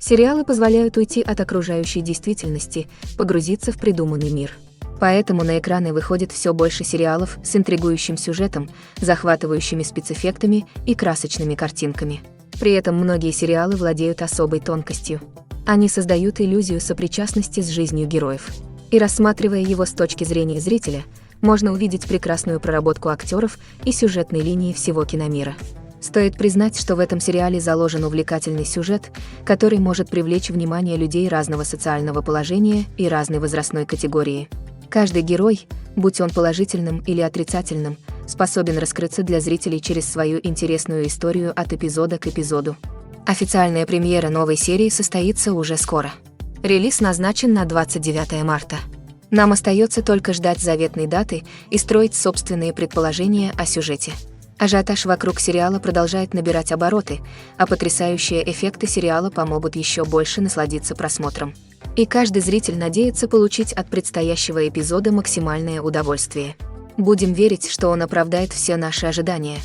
Сериалы позволяют уйти от окружающей действительности, погрузиться в придуманный мир. Поэтому на экраны выходит все больше сериалов с интригующим сюжетом, захватывающими спецэффектами и красочными картинками. При этом многие сериалы владеют особой тонкостью. Они создают иллюзию сопричастности с жизнью героев. И рассматривая его с точки зрения зрителя, можно увидеть прекрасную проработку актеров и сюжетной линии всего киномира. Стоит признать, что в этом сериале заложен увлекательный сюжет, который может привлечь внимание людей разного социального положения и разной возрастной категории. Каждый герой, будь он положительным или отрицательным, способен раскрыться для зрителей через свою интересную историю от эпизода к эпизоду. Официальная премьера новой серии состоится уже скоро. Релиз назначен на 29 марта. Нам остается только ждать заветной даты и строить собственные предположения о сюжете. Ажиотаж вокруг сериала продолжает набирать обороты, а потрясающие эффекты сериала помогут еще больше насладиться просмотром. И каждый зритель надеется получить от предстоящего эпизода максимальное удовольствие. Будем верить, что он оправдает все наши ожидания.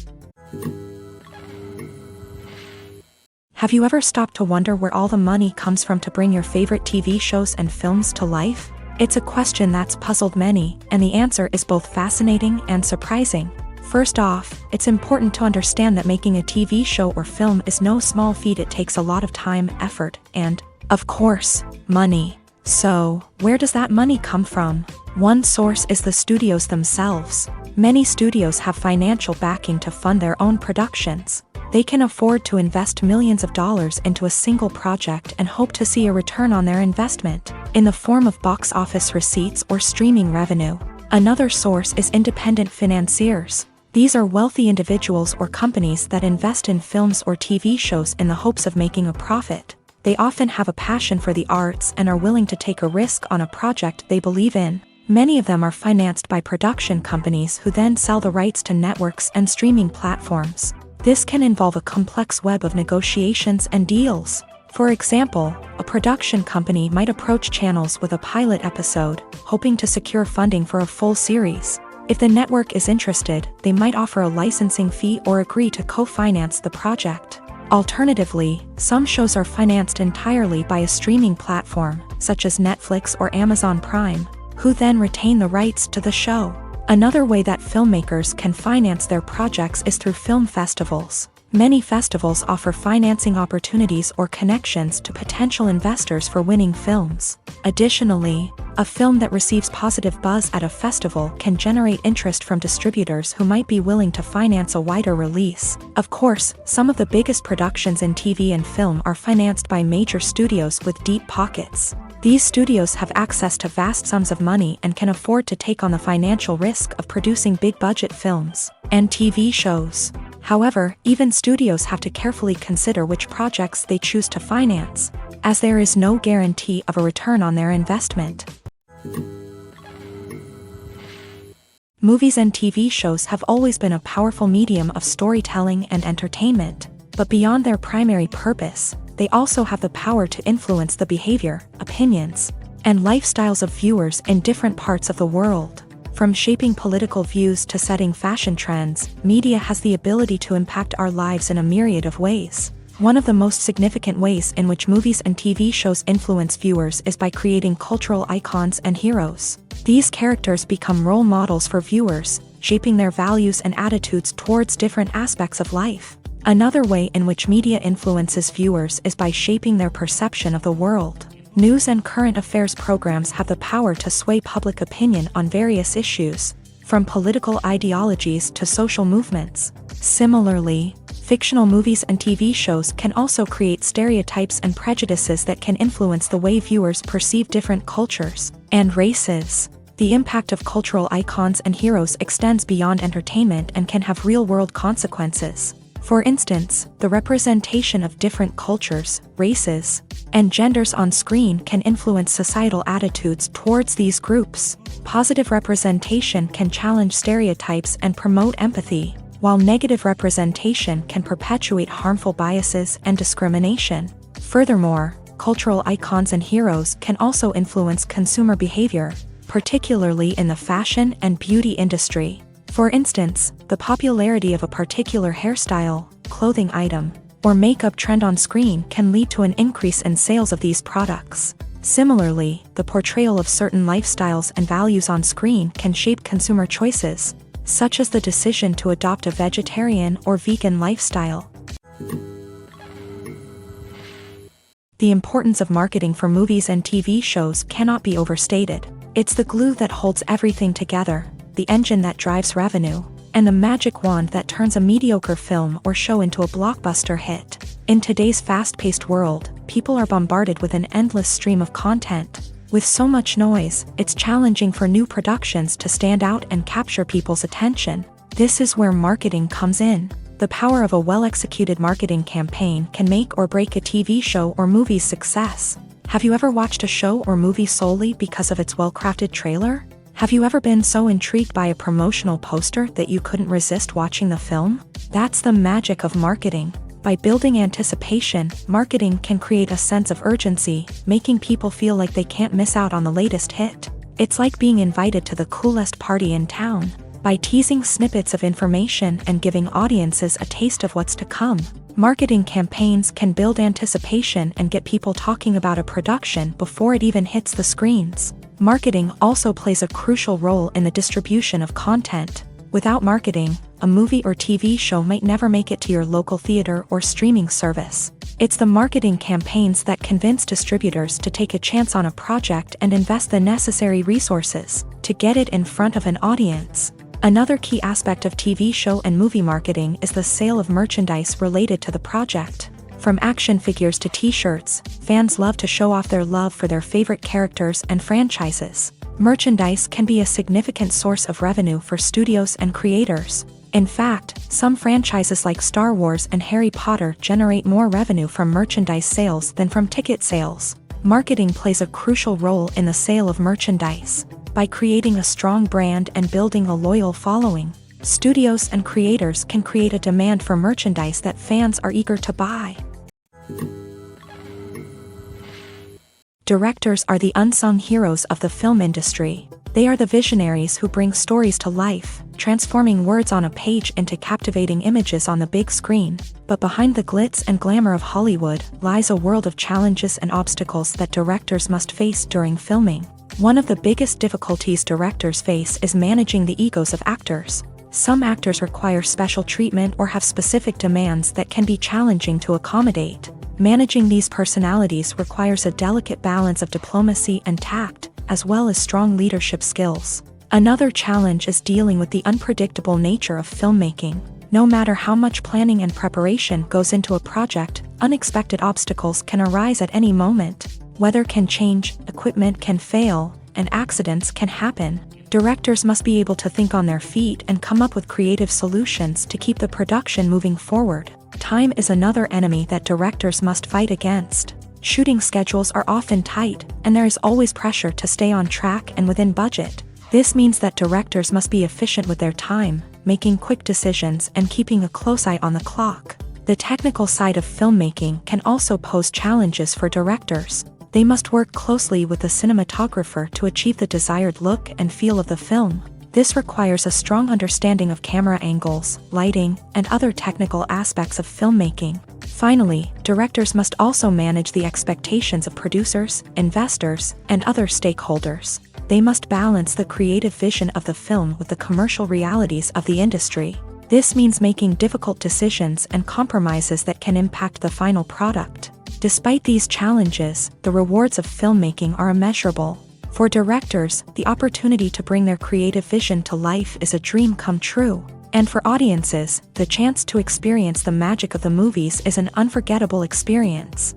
Have you ever stopped to wonder where all the money comes from to bring your favorite TV shows and films to life? It's a question that's puzzled many, and the answer is both fascinating and surprising. First off, it's important to understand that making a TV show or film is no small feat. It takes a lot of time, effort, and, of course, money. So, where does that money come from? One source is the studios themselves. Many studios have financial backing to fund their own productions. They can afford to invest millions of dollars into a single project and hope to see a return on their investment, in the form of box office receipts or streaming revenue. Another source is independent financiers. These are wealthy individuals or companies that invest in films or TV shows in the hopes of making a profit. They often have a passion for the arts and are willing to take a risk on a project they believe in. Many of them are financed by production companies who then sell the rights to networks and streaming platforms. This can involve a complex web of negotiations and deals. For example, a production company might approach channels with a pilot episode, hoping to secure funding for a full series. If the network is interested, they might offer a licensing fee or agree to co-finance the project. Alternatively, some shows are financed entirely by a streaming platform, such as Netflix or Amazon Prime, who then retain the rights to the show. Another way that filmmakers can finance their projects is through film festivals. Many festivals offer financing opportunities or connections to potential investors for winning films. Additionally, a film that receives positive buzz at a festival can generate interest from distributors who might be willing to finance a wider release. Of course, some of the biggest productions in TV and film are financed by major studios with deep pockets. These studios have access to vast sums of money and can afford to take on the financial risk of producing big-budget films and TV shows. However, even studios have to carefully consider which projects they choose to finance, as there is no guarantee of a return on their investment. Movies and TV shows have always been a powerful medium of storytelling and entertainment, but beyond their primary purpose, they also have the power to influence the behavior, opinions, and lifestyles of viewers in different parts of the world. From shaping political views to setting fashion trends, media has the ability to impact our lives in a myriad of ways. One of the most significant ways in which movies and TV shows influence viewers is by creating cultural icons and heroes. These characters become role models for viewers, shaping their values and attitudes towards different aspects of life. Another way in which media influences viewers is by shaping their perception of the world. News and current affairs programs have the power to sway public opinion on various issues, from political ideologies to social movements. Similarly, fictional movies and TV shows can also create stereotypes and prejudices that can influence the way viewers perceive different cultures and races. The impact of cultural icons and heroes extends beyond entertainment and can have real-world consequences. For instance, the representation of different cultures, races, and genders on screen can influence societal attitudes towards these groups. Positive representation can challenge stereotypes and promote empathy, while negative representation can perpetuate harmful biases and discrimination. Furthermore, cultural icons and heroes can also influence consumer behavior, particularly in the fashion and beauty industry. For instance, the popularity of a particular hairstyle, clothing item, or makeup trend on screen can lead to an increase in sales of these products. Similarly, the portrayal of certain lifestyles and values on screen can shape consumer choices, such as the decision to adopt a vegetarian or vegan lifestyle. The importance of marketing for movies and TV shows cannot be overstated. It's the glue that holds everything together, the engine that drives revenue, and the magic wand that turns a mediocre film or show into a blockbuster hit. In today's fast-paced world, people are bombarded with an endless stream of content. With so much noise, it's challenging for new productions to stand out and capture people's attention. This is where marketing comes in. The power of a well-executed marketing campaign can make or break a TV show or movie's success. Have you ever watched a show or movie solely because of its well-crafted trailer? Have you ever been so intrigued by a promotional poster that you couldn't resist watching the film? That's the magic of marketing. By building anticipation, marketing can create a sense of urgency, making people feel like they can't miss out on the latest hit. It's like being invited to the coolest party in town. By teasing snippets of information and giving audiences a taste of what's to come, marketing campaigns can build anticipation and get people talking about a production before it even hits the screens. Marketing also plays a crucial role in the distribution of content. Without marketing, a movie or TV show might never make it to your local theater or streaming service. It's the marketing campaigns that convince distributors to take a chance on a project and invest the necessary resources to get it in front of an audience. Another key aspect of TV show and movie marketing is the sale of merchandise related to the project. From action figures to t-shirts, fans love to show off their love for their favorite characters and franchises. Merchandise can be a significant source of revenue for studios and creators. In fact, some franchises like Star Wars and Harry Potter generate more revenue from merchandise sales than from ticket sales. Marketing plays a crucial role in the sale of merchandise. By creating a strong brand and building a loyal following, studios and creators can create a demand for merchandise that fans are eager to buy. Directors are the unsung heroes of the film industry. They are the visionaries who bring stories to life, transforming words on a page into captivating images on the big screen. But behind the glitz and glamour of Hollywood lies a world of challenges and obstacles that directors must face during filming. One of the biggest difficulties directors face is managing the egos of actors. Some actors require special treatment or have specific demands that can be challenging to accommodate. Managing these personalities requires a delicate balance of diplomacy and tact, as well as strong leadership skills. Another challenge is dealing with the unpredictable nature of filmmaking. No matter how much planning and preparation goes into a project, unexpected obstacles can arise at any moment. Weather can change, equipment can fail, and accidents can happen. Directors must be able to think on their feet and come up with creative solutions to keep the production moving forward. Time is another enemy that directors must fight against. Shooting schedules are often tight, and there is always pressure to stay on track and within budget. This means that directors must be efficient with their time, making quick decisions and keeping a close eye on the clock. The technical side of filmmaking can also pose challenges for directors. They must work closely with the cinematographer to achieve the desired look and feel of the film. This requires a strong understanding of camera angles, lighting, and other technical aspects of filmmaking. Finally, directors must also manage the expectations of producers, investors, and other stakeholders. They must balance the creative vision of the film with the commercial realities of the industry. This means making difficult decisions and compromises that can impact the final product. Despite these challenges, the rewards of filmmaking are immeasurable. For directors, the opportunity to bring their creative vision to life is a dream come true. And for audiences, the chance to experience the magic of the movies is an unforgettable experience.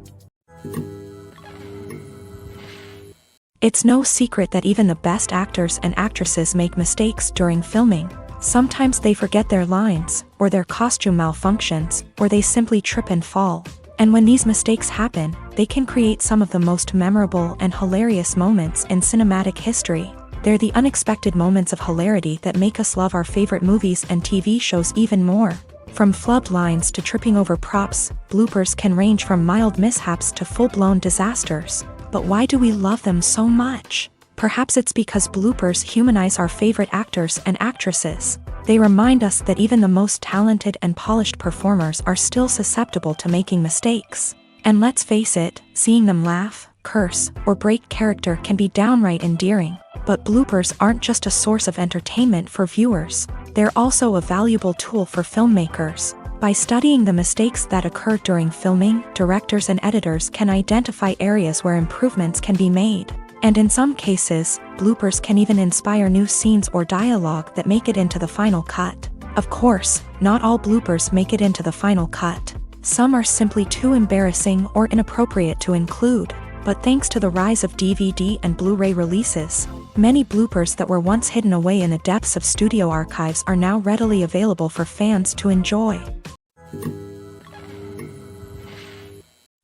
It's no secret that even the best actors and actresses make mistakes during filming. Sometimes they forget their lines, or their costume malfunctions, or they simply trip and fall. And when these mistakes happen, they can create some of the most memorable and hilarious moments in cinematic history. They're the unexpected moments of hilarity that make us love our favorite movies and TV shows even more. From flubbed lines to tripping over props, bloopers can range from mild mishaps to full-blown disasters. But why do we love them so much? Perhaps it's because bloopers humanize our favorite actors and actresses. They remind us that even the most talented and polished performers are still susceptible to making mistakes. And let's face it, seeing them laugh, curse, or break character can be downright endearing. But bloopers aren't just a source of entertainment for viewers, they're also a valuable tool for filmmakers. By studying the mistakes that occur during filming, directors and editors can identify areas where improvements can be made. And in some cases, bloopers can even inspire new scenes or dialogue that make it into the final cut. Of course, not all bloopers make it into the final cut. Some are simply too embarrassing or inappropriate to include. But thanks to the rise of DVD and Blu-ray releases, many bloopers that were once hidden away in the depths of studio archives are now readily available for fans to enjoy.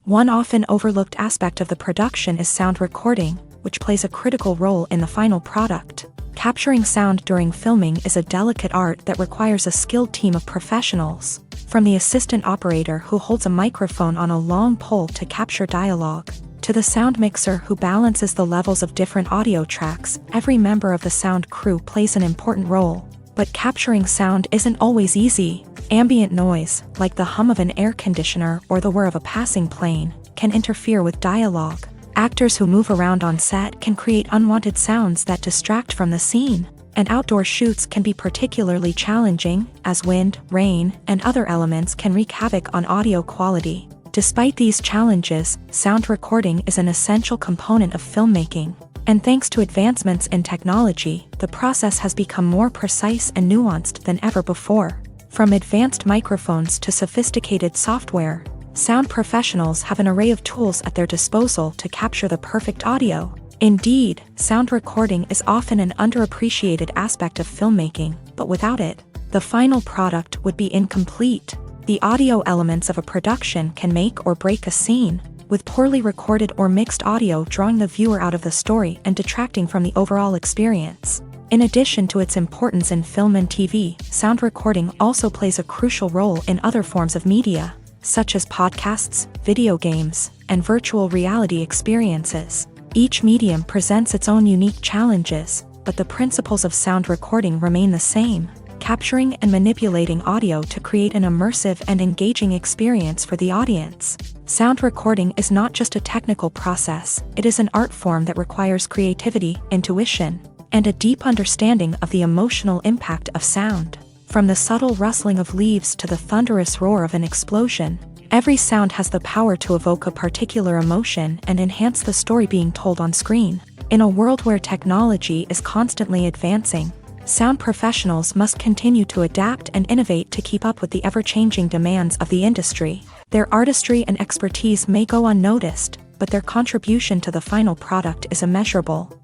One often overlooked aspect of the production is sound recording, which plays a critical role in the final product. Capturing sound during filming is a delicate art that requires a skilled team of professionals. From the assistant operator who holds a microphone on a long pole to capture dialogue, to the sound mixer who balances the levels of different audio tracks, every member of the sound crew plays an important role. But capturing sound isn't always easy. Ambient noise, like the hum of an air conditioner or the whir of a passing plane, can interfere with dialogue. Actors who move around on set can create unwanted sounds that distract from the scene. And outdoor shoots can be particularly challenging, as wind, rain, and other elements can wreak havoc on audio quality. Despite these challenges, sound recording is an essential component of filmmaking. And thanks to advancements in technology, the process has become more precise and nuanced than ever before. From advanced microphones to sophisticated software, sound professionals have an array of tools at their disposal to capture the perfect audio. Indeed, sound recording is often an underappreciated aspect of filmmaking, but without it, the final product would be incomplete. The audio elements of a production can make or break a scene, with poorly recorded or mixed audio drawing the viewer out of the story and detracting from the overall experience. In addition to its importance in film and TV, sound recording also plays a crucial role in other forms of media, such as podcasts, video games, and virtual reality experiences. Each medium presents its own unique challenges, but the principles of sound recording remain the same: capturing and manipulating audio to create an immersive and engaging experience for the audience. Sound recording is not just a technical process, it is an art form that requires creativity, intuition, and a deep understanding of the emotional impact of sound. From the subtle rustling of leaves to the thunderous roar of an explosion, every sound has the power to evoke a particular emotion and enhance the story being told on screen. In a world where technology is constantly advancing, sound professionals must continue to adapt and innovate to keep up with the ever-changing demands of the industry. Their artistry and expertise may go unnoticed, but their contribution to the final product is immeasurable.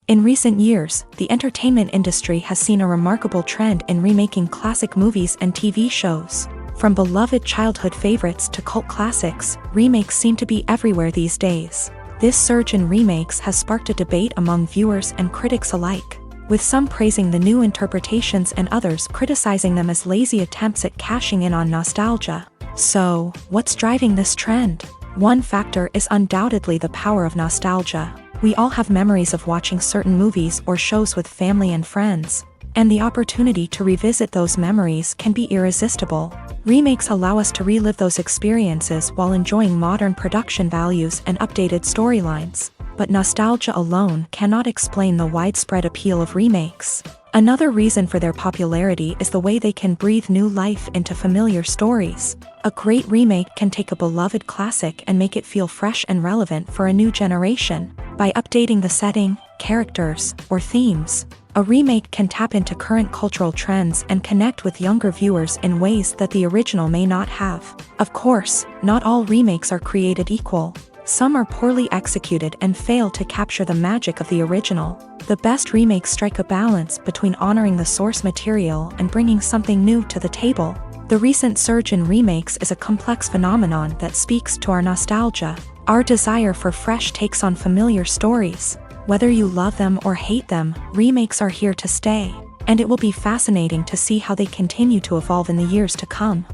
In recent years, the entertainment industry has seen a remarkable trend in remaking classic movies and TV shows. From beloved childhood favorites to cult classics, remakes seem to be everywhere these days. This surge in remakes has sparked a debate among viewers and critics alike, with some praising the new interpretations and others criticizing them as lazy attempts at cashing in on nostalgia. So, what's driving this trend? One factor is undoubtedly the power of nostalgia. We all have memories of watching certain movies or shows with family and friends, and the opportunity to revisit those memories can be irresistible. Remakes allow us to relive those experiences while enjoying modern production values and updated storylines. But nostalgia alone cannot explain the widespread appeal of remakes. Another reason for their popularity is the way they can breathe new life into familiar stories. A great remake can take a beloved classic and make it feel fresh and relevant for a new generation. By updating the setting, characters, or themes, a remake can tap into current cultural trends and connect with younger viewers in ways that the original may not have. Of course, not all remakes are created equal. Some are poorly executed and fail to capture the magic of the original. The best remakes strike a balance between honoring the source material and bringing something new to the table. The recent surge in remakes is a complex phenomenon that speaks to our nostalgia, our desire for fresh takes on familiar stories. Whether you love them or hate them, remakes are here to stay, and it will be fascinating to see how they continue to evolve in the years to come.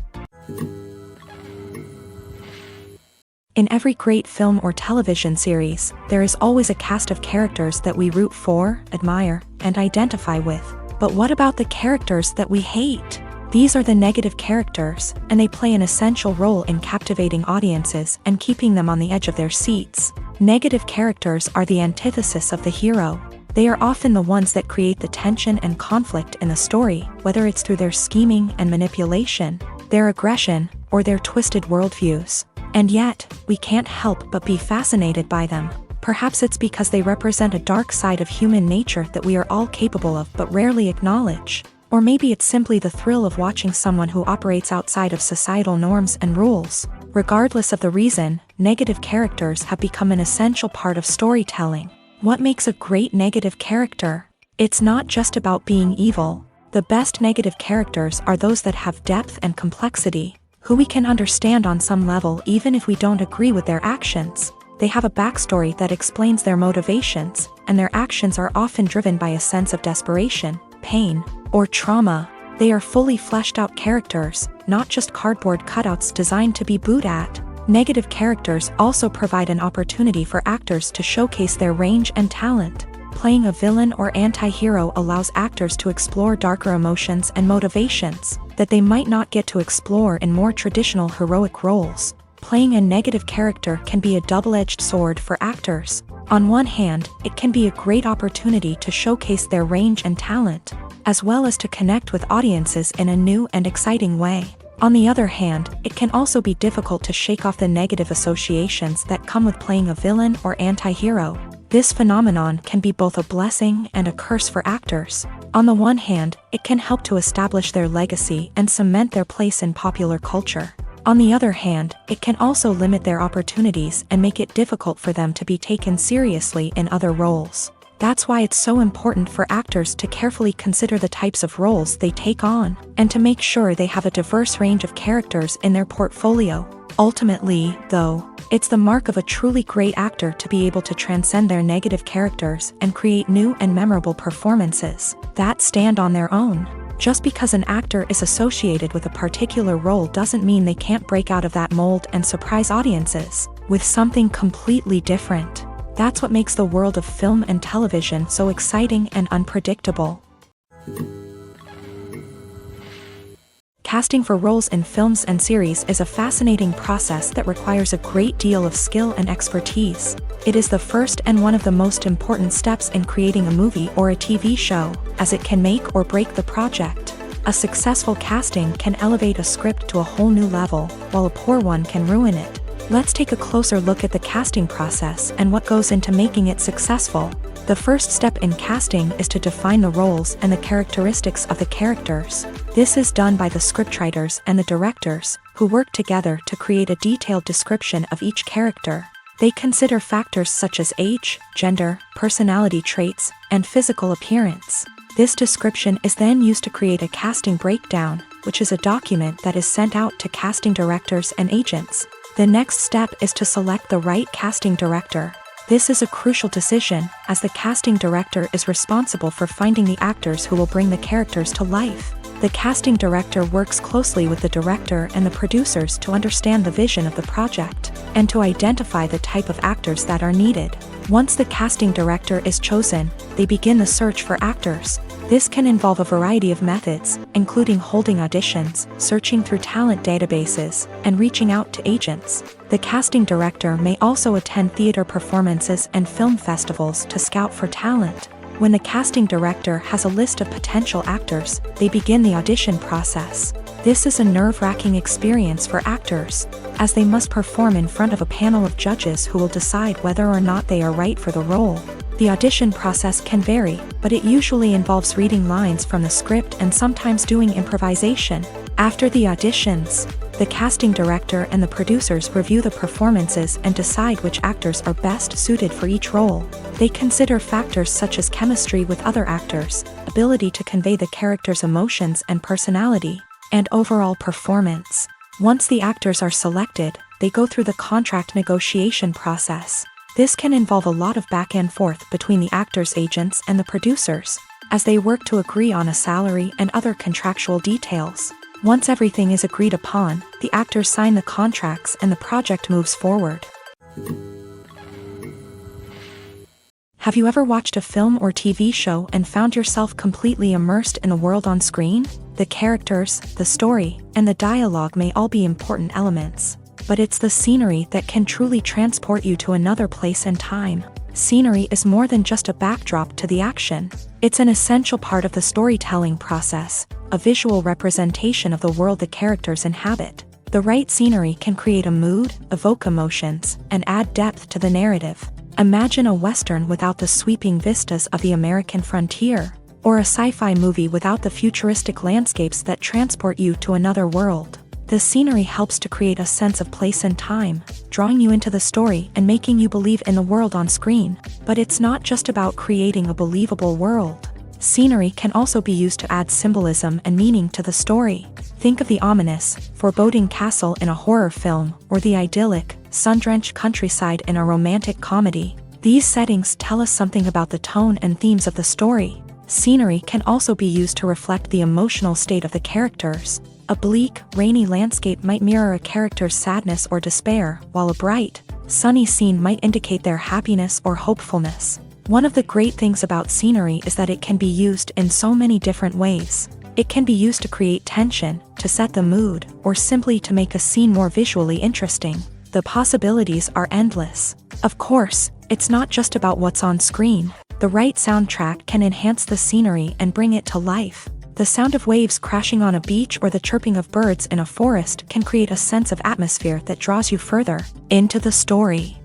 In every great film or television series, there is always a cast of characters that we root for, admire, and identify with. But what about the characters that we hate? These are the negative characters, and they play an essential role in captivating audiences and keeping them on the edge of their seats. Negative characters are the antithesis of the hero. They are often the ones that create the tension and conflict in the story, whether it's through their scheming and manipulation, their aggression, or their twisted worldviews. And yet, we can't help but be fascinated by them. Perhaps it's because they represent a dark side of human nature that we are all capable of but rarely acknowledge. Or maybe it's simply the thrill of watching someone who operates outside of societal norms and rules. Regardless of the reason, negative characters have become an essential part of storytelling. What makes a great negative character? It's not just about being evil. The best negative characters are those that have depth and complexity, who we can understand on some level even if we don't agree with their actions. They have a backstory that explains their motivations, and their actions are often driven by a sense of desperation, pain, or trauma. They are fully fleshed out characters, not just cardboard cutouts designed to be booed at. Negative characters also provide an opportunity for actors to showcase their range and talent. Playing a villain or anti-hero allows actors to explore darker emotions and motivations that they might not get to explore in more traditional heroic roles. Playing a negative character can be a double-edged sword for actors. On one hand, it can be a great opportunity to showcase their range and talent, as well as to connect with audiences in a new and exciting way. On the other hand, it can also be difficult to shake off the negative associations that come with playing a villain or anti-hero. This phenomenon can be both a blessing and a curse for actors. On the one hand, it can help to establish their legacy and cement their place in popular culture. On the other hand, it can also limit their opportunities and make it difficult for them to be taken seriously in other roles. That's why it's so important for actors to carefully consider the types of roles they take on, and to make sure they have a diverse range of characters in their portfolio. Ultimately, though, it's the mark of a truly great actor to be able to transcend their negative characters and create new and memorable performances that stand on their own. Just because an actor is associated with a particular role doesn't mean they can't break out of that mold and surprise audiences with something completely different. That's what makes the world of film and television so exciting and unpredictable. Casting for roles in films and series is a fascinating process that requires a great deal of skill and expertise. It is the first and one of the most important steps in creating a movie or a TV show, as it can make or break the project. A successful casting can elevate a script to a whole new level, while a poor one can ruin it. Let's take a closer look at the casting process and what goes into making it successful. The first step in casting is to define the roles and the characteristics of the characters. This is done by the scriptwriters and the directors, who work together to create a detailed description of each character. They consider factors such as age, gender, personality traits, and physical appearance. This description is then used to create a casting breakdown, which is a document that is sent out to casting directors and agents. The next step is to select the right casting director. This is a crucial decision, as the casting director is responsible for finding the actors who will bring the characters to life. The casting director works closely with the director and the producers to understand the vision of the project, and to identify the type of actors that are needed. Once the casting director is chosen, they begin the search for actors. This can involve a variety of methods, including holding auditions, searching through talent databases, and reaching out to agents. The casting director may also attend theater performances and film festivals to scout for talent. When the casting director has a list of potential actors, they begin the audition process. This is a nerve-wracking experience for actors, as they must perform in front of a panel of judges who will decide whether or not they are right for the role. The audition process can vary, but it usually involves reading lines from the script and sometimes doing improvisation. After the auditions, the casting director and the producers review the performances and decide which actors are best suited for each role. They consider factors such as chemistry with other actors, ability to convey the character's emotions and personality, and overall performance. Once the actors are selected, they go through the contract negotiation process. This can involve a lot of back and forth between the actors' agents and the producers, as they work to agree on a salary and other contractual details. Once everything is agreed upon, the actors sign the contracts and the project moves forward. Have you ever watched a film or TV show and found yourself completely immersed in the world on screen? The characters, the story, and the dialogue may all be important elements, but it's the scenery that can truly transport you to another place and time. Scenery is more than just a backdrop to the action. It's an essential part of the storytelling process, a visual representation of the world the characters inhabit. The right scenery can create a mood, evoke emotions, and add depth to the narrative. Imagine a Western without the sweeping vistas of the American frontier, or a sci-fi movie without the futuristic landscapes that transport you to another world. The scenery helps to create a sense of place and time, drawing you into the story and making you believe in the world on screen. But it's not just about creating a believable world. Scenery can also be used to add symbolism and meaning to the story. Think of the ominous, foreboding castle in a horror film, or the idyllic, sun-drenched countryside in a romantic comedy. These settings tell us something about the tone and themes of the story. Scenery can also be used to reflect the emotional state of the characters. A bleak, rainy landscape might mirror a character's sadness or despair, while a bright, sunny scene might indicate their happiness or hopefulness. One of the great things about scenery is that it can be used in so many different ways. It can be used to create tension, to set the mood, or simply to make a scene more visually interesting. The possibilities are endless. Of course, it's not just about what's on screen. The right soundtrack can enhance the scenery and bring it to life. The sound of waves crashing on a beach or the chirping of birds in a forest can create a sense of atmosphere that draws you further into the story.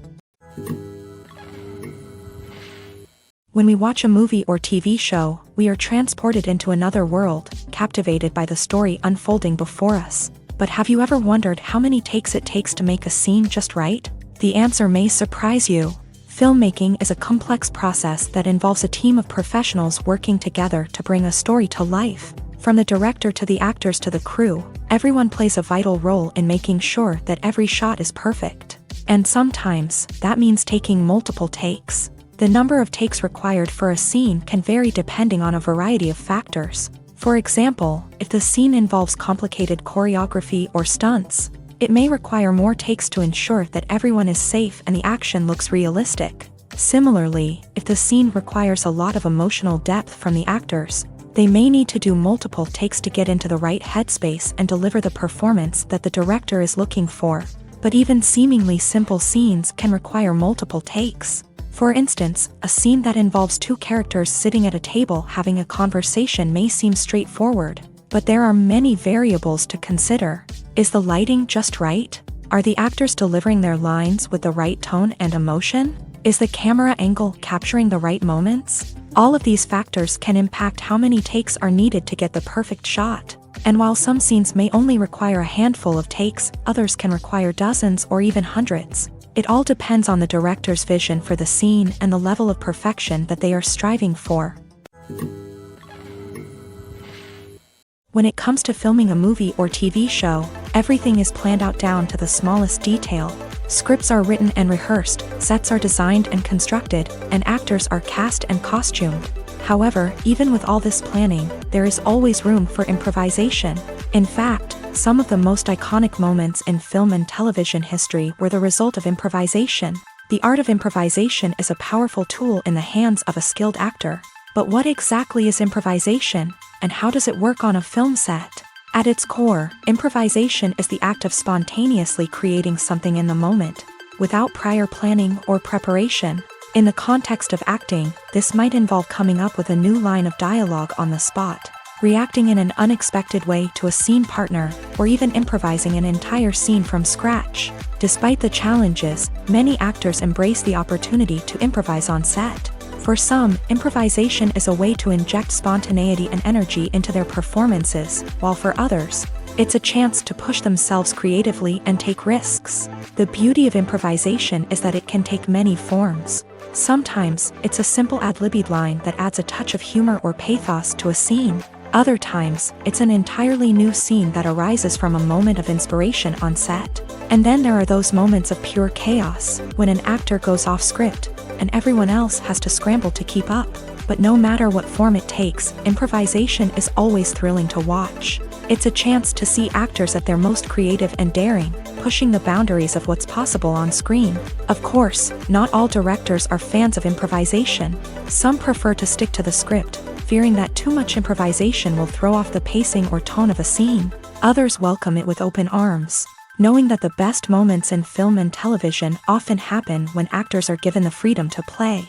When we watch a movie or TV show, we are transported into another world, captivated by the story unfolding before us. But have you ever wondered how many takes it takes to make a scene just right? The answer may surprise you. Filmmaking is a complex process that involves a team of professionals working together to bring a story to life. From the director to the actors to the crew, everyone plays a vital role in making sure that every shot is perfect. And sometimes, that means taking multiple takes. The number of takes required for a scene can vary depending on a variety of factors. For example, if the scene involves complicated choreography or stunts, it may require more takes to ensure that everyone is safe and the action looks realistic. Similarly, if the scene requires a lot of emotional depth from the actors, they may need to do multiple takes to get into the right headspace and deliver the performance that the director is looking for. But even seemingly simple scenes can require multiple takes. For instance, a scene that involves two characters sitting at a table having a conversation may seem straightforward, but there are many variables to consider. Is the lighting just right? Are the actors delivering their lines with the right tone and emotion? Is the camera angle capturing the right moments? All of these factors can impact how many takes are needed to get the perfect shot. And while some scenes may only require a handful of takes, others can require dozens or even hundreds. It all depends on the director's vision for the scene and the level of perfection that they are striving for. When it comes to filming a movie or TV show, everything is planned out down to the smallest detail. Scripts are written and rehearsed, sets are designed and constructed, and actors are cast and costumed. However, even with all this planning, there is always room for improvisation. In fact, some of the most iconic moments in film and television history were the result of improvisation. The art of improvisation is a powerful tool in the hands of a skilled actor. But what exactly is improvisation, and how does it work on a film set? At its core, improvisation is the act of spontaneously creating something in the moment, without prior planning or preparation. In the context of acting, this might involve coming up with a new line of dialogue on the spot, reacting in an unexpected way to a scene partner, or even improvising an entire scene from scratch. Despite the challenges, many actors embrace the opportunity to improvise on set. For some, improvisation is a way to inject spontaneity and energy into their performances, while for others, it's a chance to push themselves creatively and take risks. The beauty of improvisation is that it can take many forms. Sometimes, it's a simple ad-libbed line that adds a touch of humor or pathos to a scene. Other times, it's an entirely new scene that arises from a moment of inspiration on set. And then there are those moments of pure chaos, when an actor goes off script, and everyone else has to scramble to keep up. But no matter what form it takes, improvisation is always thrilling to watch. It's a chance to see actors at their most creative and daring, pushing the boundaries of what's possible on screen. Of course, not all directors are fans of improvisation. Some prefer to stick to the script, fearing that too much improvisation will throw off the pacing or tone of a scene. Others welcome it with open arms, knowing that the best moments in film and television often happen when actors are given the freedom to play.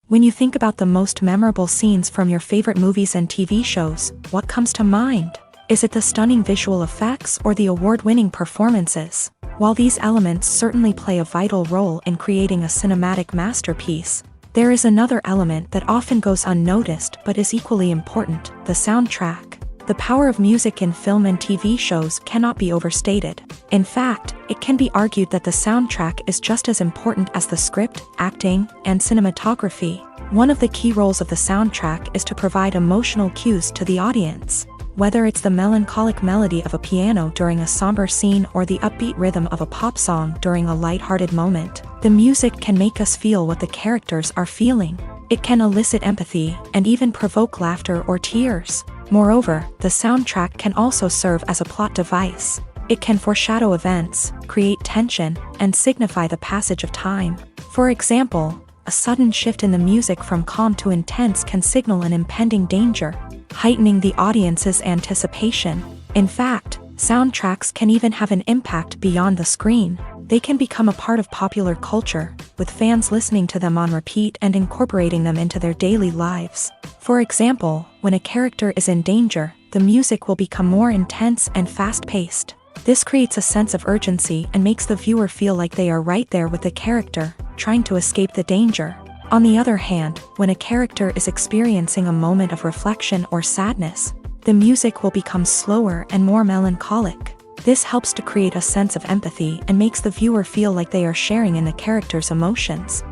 When you think about the most memorable scenes from your favorite movies and TV shows, what comes to mind? Is it the stunning visual effects or the award-winning performances? While these elements certainly play a vital role in creating a cinematic masterpiece, there is another element that often goes unnoticed but is equally important: the soundtrack. The power of music in film and TV shows cannot be overstated. In fact, it can be argued that the soundtrack is just as important as the script, acting, and cinematography. One of the key roles of the soundtrack is to provide emotional cues to the audience. Whether it's the melancholic melody of a piano during a somber scene or the upbeat rhythm of a pop song during a light-hearted moment, the music can make us feel what the characters are feeling. It can elicit empathy and even provoke laughter or tears. Moreover, the soundtrack can also serve as a plot device. It can foreshadow events, create tension, and signify the passage of time. For example, a sudden shift in the music from calm to intense can signal an impending danger, heightening the audience's anticipation. In fact, soundtracks can even have an impact beyond the screen. They can become a part of popular culture, with fans listening to them on repeat and incorporating them into their daily lives. For example, when a character is in danger, the music will become more intense and fast-paced. This creates a sense of urgency and makes the viewer feel like they are right there with the character, trying to escape the danger. On the other hand, when a character is experiencing a moment of reflection or sadness, the music will become slower and more melancholic. This helps to create a sense of empathy and makes the viewer feel like they are sharing in the character's emotions.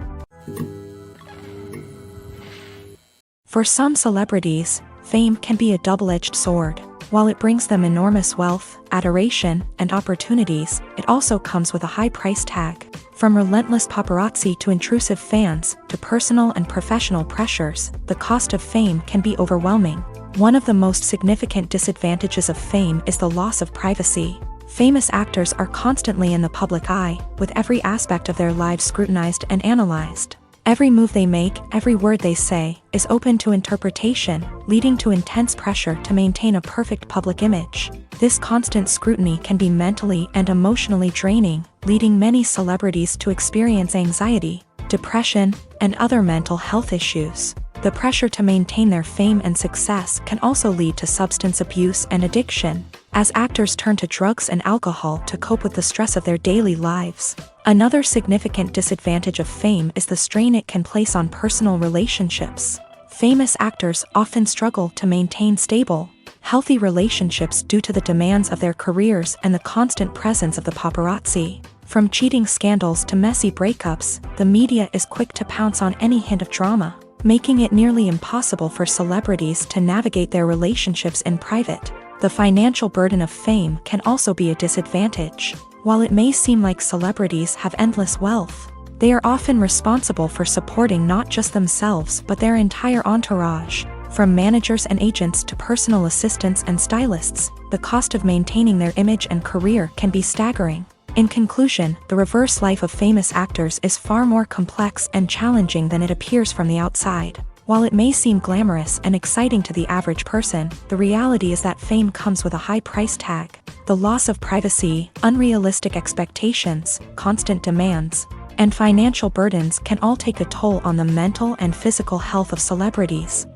For some celebrities, fame can be a double-edged sword. While it brings them enormous wealth, adoration, and opportunities, it also comes with a high price tag. From relentless paparazzi to intrusive fans, to personal and professional pressures, the cost of fame can be overwhelming. One of the most significant disadvantages of fame is the loss of privacy. Famous actors are constantly in the public eye, with every aspect of their lives scrutinized and analyzed. Every move they make, every word they say, is open to interpretation, leading to intense pressure to maintain a perfect public image. This constant scrutiny can be mentally and emotionally draining, leading many celebrities to experience anxiety, depression, and other mental health issues. The pressure to maintain their fame and success can also lead to substance abuse and addiction, as actors turn to drugs and alcohol to cope with the stress of their daily lives. Another significant disadvantage of fame is the strain it can place on personal relationships. Famous actors often struggle to maintain stable, healthy relationships due to the demands of their careers and the constant presence of the paparazzi. From cheating scandals to messy breakups, the media is quick to pounce on any hint of drama, making it nearly impossible for celebrities to navigate their relationships in private. The financial burden of fame can also be a disadvantage. While it may seem like celebrities have endless wealth, they are often responsible for supporting not just themselves but their entire entourage. From managers and agents to personal assistants and stylists, the cost of maintaining their image and career can be staggering. In conclusion, the reverse life of famous actors is far more complex and challenging than it appears from the outside. While it may seem glamorous and exciting to the average person, the reality is that fame comes with a high price tag. The loss of privacy, unrealistic expectations, constant demands, and financial burdens can all take a toll on the mental and physical health of celebrities.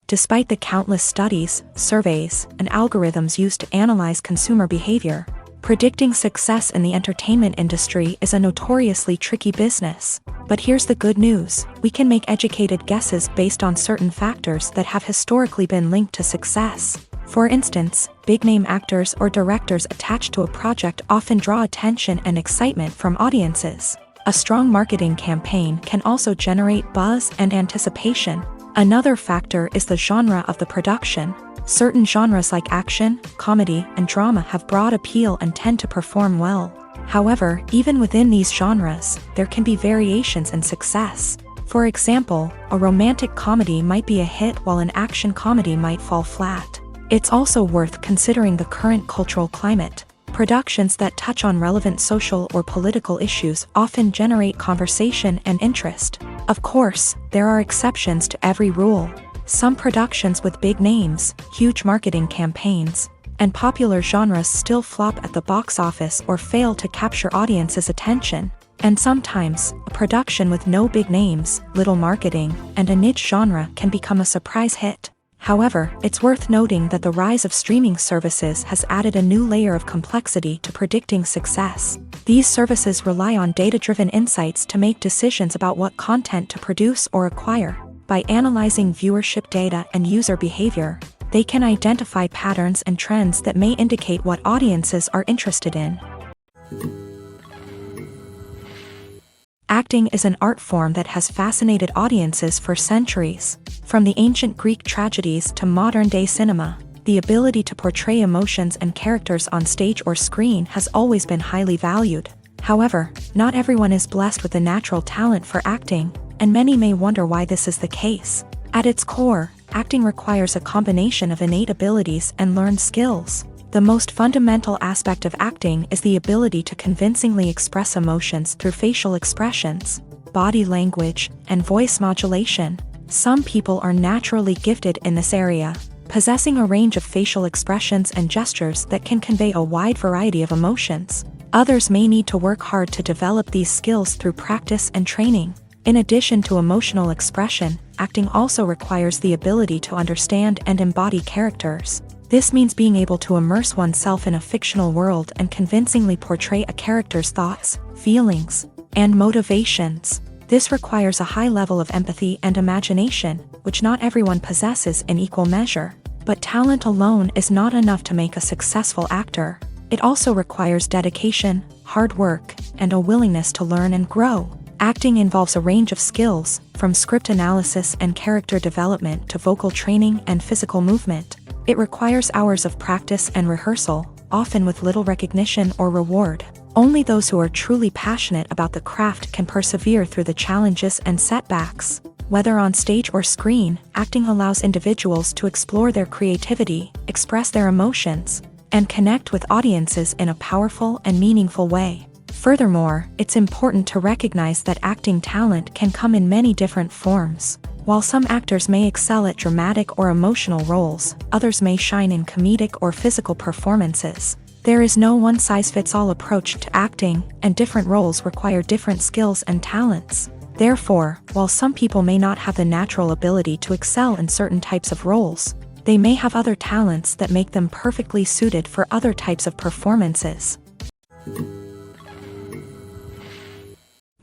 Despite the countless studies, surveys, and algorithms used to analyze consumer behavior, predicting success in the entertainment industry is a notoriously tricky business. But here's the good news: we can make educated guesses based on certain factors that have historically been linked to success. For instance, big-name actors or directors attached to a project often draw attention and excitement from audiences. A strong marketing campaign can also generate buzz and anticipation. Another factor is the genre of the production. Certain genres like action, comedy, and drama have broad appeal and tend to perform well. However, even within these genres, there can be variations in success. For example, a romantic comedy might be a hit while an action comedy might fall flat. It's also worth considering the current cultural climate. Productions that touch on relevant social or political issues often generate conversation and interest. Of course, there are exceptions to every rule. Some productions with big names, huge marketing campaigns, and popular genres still flop at the box office or fail to capture audiences' attention. And sometimes, a production with no big names, little marketing, and a niche genre can become a surprise hit. However, it's worth noting that the rise of streaming services has added a new layer of complexity to predicting success. These services rely on data-driven insights to make decisions about what content to produce or acquire. By analyzing viewership data and user behavior, they can identify patterns and trends that may indicate what audiences are interested in. Acting is an art form that has fascinated audiences for centuries. From the ancient Greek tragedies to modern-day cinema, the ability to portray emotions and characters on stage or screen has always been highly valued. However, not everyone is blessed with the natural talent for acting, and many may wonder why this is the case. At its core, acting requires a combination of innate abilities and learned skills. The most fundamental aspect of acting is the ability to convincingly express emotions through facial expressions, body language, and voice modulation. Some people are naturally gifted in this area, possessing a range of facial expressions and gestures that can convey a wide variety of emotions. Others may need to work hard to develop these skills through practice and training. In addition to emotional expression, acting also requires the ability to understand and embody characters. This means being able to immerse oneself in a fictional world and convincingly portray a character's thoughts, feelings, and motivations. This requires a high level of empathy and imagination, which not everyone possesses in equal measure. But talent alone is not enough to make a successful actor. It also requires dedication, hard work, and a willingness to learn and grow. Acting involves a range of skills, from script analysis and character development to vocal training and physical movement. It requires hours of practice and rehearsal, often with little recognition or reward. Only those who are truly passionate about the craft can persevere through the challenges and setbacks. Whether on stage or screen, acting allows individuals to explore their creativity, express their emotions, and connect with audiences in a powerful and meaningful way. Furthermore, it's important to recognize that acting talent can come in many different forms. While some actors may excel at dramatic or emotional roles, others may shine in comedic or physical performances. There is no one-size-fits-all approach to acting, and different roles require different skills and talents. Therefore, while some people may not have the natural ability to excel in certain types of roles, they may have other talents that make them perfectly suited for other types of performances.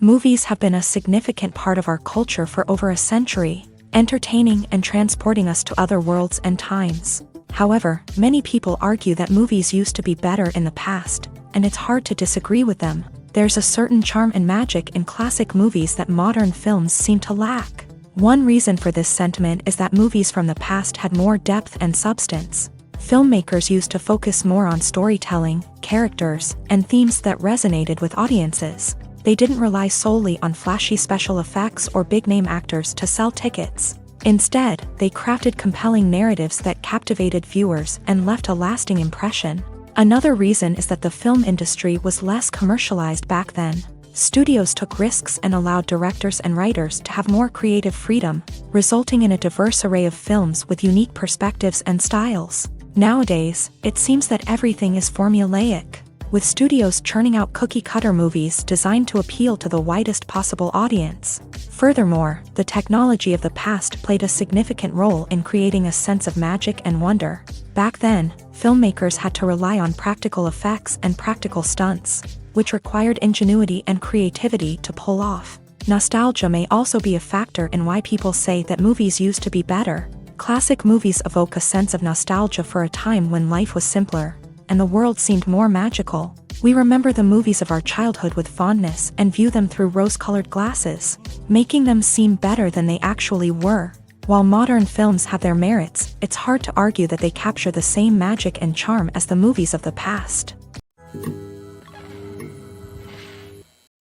Movies have been a significant part of our culture for over a century, entertaining and transporting us to other worlds and times. However, many people argue that movies used to be better in the past, and it's hard to disagree with them. There's a certain charm and magic in classic movies that modern films seem to lack. One reason for this sentiment is that movies from the past had more depth and substance. Filmmakers used to focus more on storytelling, characters, and themes that resonated with audiences. They didn't rely solely on flashy special effects or big-name actors to sell tickets. Instead, they crafted compelling narratives that captivated viewers and left a lasting impression. Another reason is that the film industry was less commercialized back then. Studios took risks and allowed directors and writers to have more creative freedom, resulting in a diverse array of films with unique perspectives and styles. Nowadays, it seems that everything is formulaic, with studios churning out cookie-cutter movies designed to appeal to the widest possible audience. Furthermore, the technology of the past played a significant role in creating a sense of magic and wonder. Back then, filmmakers had to rely on practical effects and practical stunts, which required ingenuity and creativity to pull off. Nostalgia may also be a factor in why people say that movies used to be better. Classic movies evoke a sense of nostalgia for a time when life was simpler, and the world seemed more magical. We remember the movies of our childhood with fondness and view them through rose-colored glasses, making them seem better than they actually were. While modern films have their merits, it's hard to argue that they capture the same magic and charm as the movies of the past.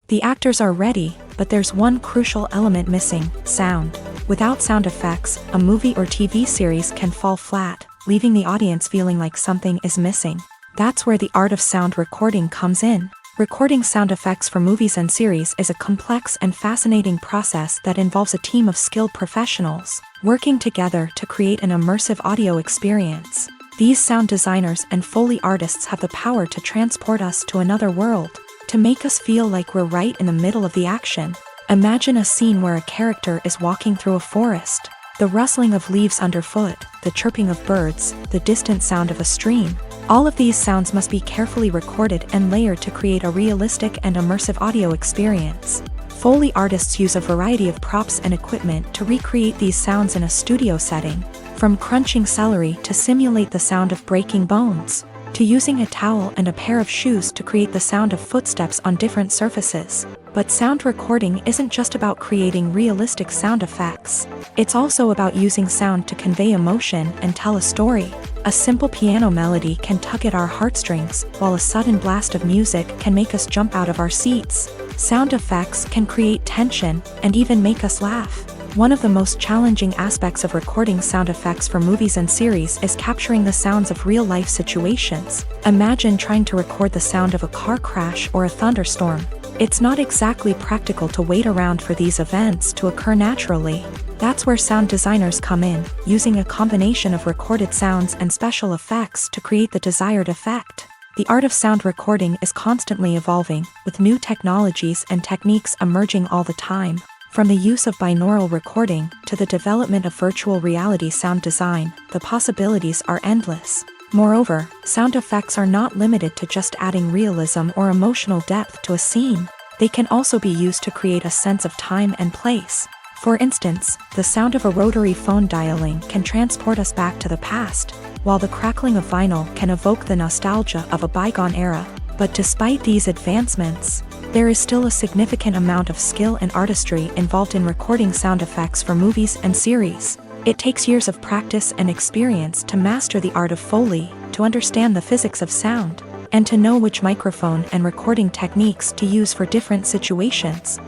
The actors are ready, but there's one crucial element missing: sound. Without sound effects, a movie or TV series can fall flat, leaving the audience feeling like something is missing. That's where the art of sound recording comes in. Recording sound effects for movies and series is a complex and fascinating process that involves a team of skilled professionals working together to create an immersive audio experience. These sound designers and Foley artists have the power to transport us to another world, to make us feel like we're right in the middle of the action. Imagine a scene where a character is walking through a forest. The rustling of leaves underfoot, the chirping of birds, the distant sound of a stream. All of these sounds must be carefully recorded and layered to create a realistic and immersive audio experience. Foley artists use a variety of props and equipment to recreate these sounds in a studio setting, from crunching celery to simulate the sound of breaking bones, to using a towel and a pair of shoes to create the sound of footsteps on different surfaces. But sound recording isn't just about creating realistic sound effects. It's also about using sound to convey emotion and tell a story. A simple piano melody can tug at our heartstrings, while a sudden blast of music can make us jump out of our seats. Sound effects can create tension and even make us laugh. One of the most challenging aspects of recording sound effects for movies and series is capturing the sounds of real-life situations. Imagine trying to record the sound of a car crash or a thunderstorm. It's not exactly practical to wait around for these events to occur naturally. That's where sound designers come in, using a combination of recorded sounds and special effects to create the desired effect. The art of sound recording is constantly evolving, with new technologies and techniques emerging all the time. From the use of binaural recording to the development of virtual reality sound design, the possibilities are endless. Moreover, sound effects are not limited to just adding realism or emotional depth to a scene. They can also be used to create a sense of time and place. For instance, the sound of a rotary phone dialing can transport us back to the past, while the crackling of vinyl can evoke the nostalgia of a bygone era. But despite these advancements, there is still a significant amount of skill and artistry involved in recording sound effects for movies and series. It takes years of practice and experience to master the art of Foley, to understand the physics of sound, and to know which microphone and recording techniques to use for different situations.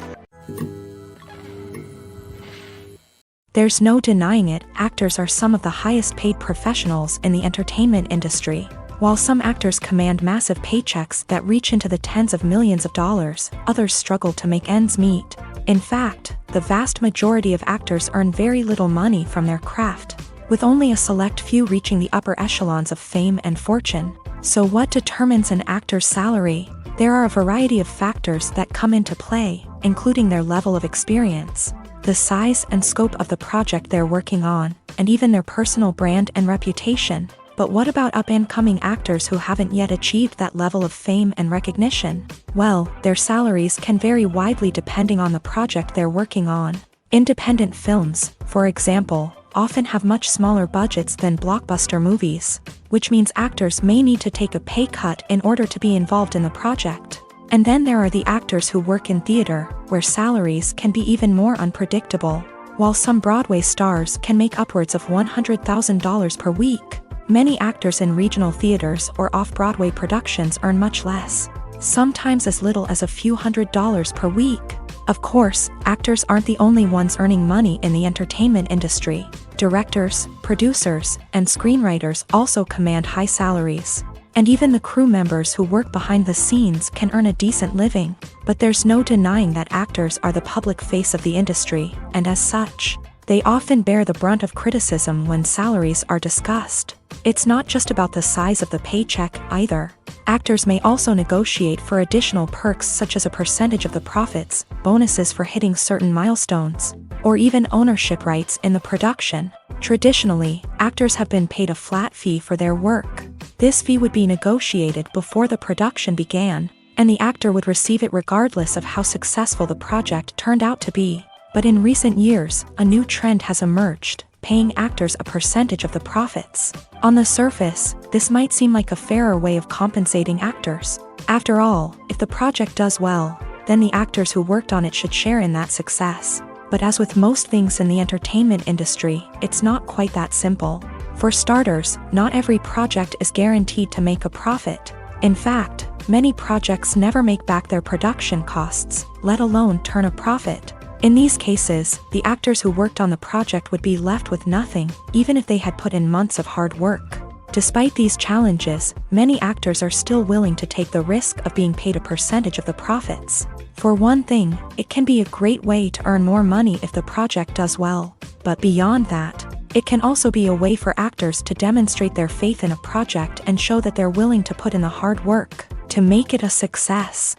There's no denying it, actors are some of the highest paid professionals in the entertainment industry. While some actors command massive paychecks that reach into the tens of millions of dollars, others struggle to make ends meet. In fact, the vast majority of actors earn very little money from their craft, with only a select few reaching the upper echelons of fame and fortune. So what determines an actor's salary? There are a variety of factors that come into play, including their level of experience, the size and scope of the project they're working on, and even their personal brand and reputation. But what about up-and-coming actors who haven't yet achieved that level of fame and recognition? Well, their salaries can vary widely depending on the project they're working on. Independent films, for example, often have much smaller budgets than blockbuster movies, which means actors may need to take a pay cut in order to be involved in the project. And then there are the actors who work in theater, where salaries can be even more unpredictable. While some Broadway stars can make upwards of $100,000 per week, many actors in regional theaters or off-Broadway productions earn much less, sometimes as little as a few $100s per week. Of course, actors aren't the only ones earning money in the entertainment industry. Directors, producers, and screenwriters also command high salaries. And even the crew members who work behind the scenes can earn a decent living. But there's no denying that actors are the public face of the industry, and as such, they often bear the brunt of criticism when salaries are discussed. It's not just about the size of the paycheck either. Actors may also negotiate for additional perks such as a percentage of the profits, bonuses for hitting certain milestones, or even ownership rights in the production. Traditionally, actors have been paid a flat fee for their work. This fee would be negotiated before the production began, and the actor would receive it regardless of how successful the project turned out to be. But in recent years, a new trend has emerged, paying actors a percentage of the profits. On the surface, this might seem like a fairer way of compensating actors. After all, if the project does well, then the actors who worked on it should share in that success. But as with most things in the entertainment industry, it's not quite that simple. For starters, not every project is guaranteed to make a profit. In fact, many projects never make back their production costs, let alone turn a profit. In these cases, the actors who worked on the project would be left with nothing, even if they had put in months of hard work. Despite these challenges, many actors are still willing to take the risk of being paid a percentage of the profits. For one thing, it can be a great way to earn more money if the project does well. But beyond that, it can also be a way for actors to demonstrate their faith in a project and show that they're willing to put in the hard work to make it a success.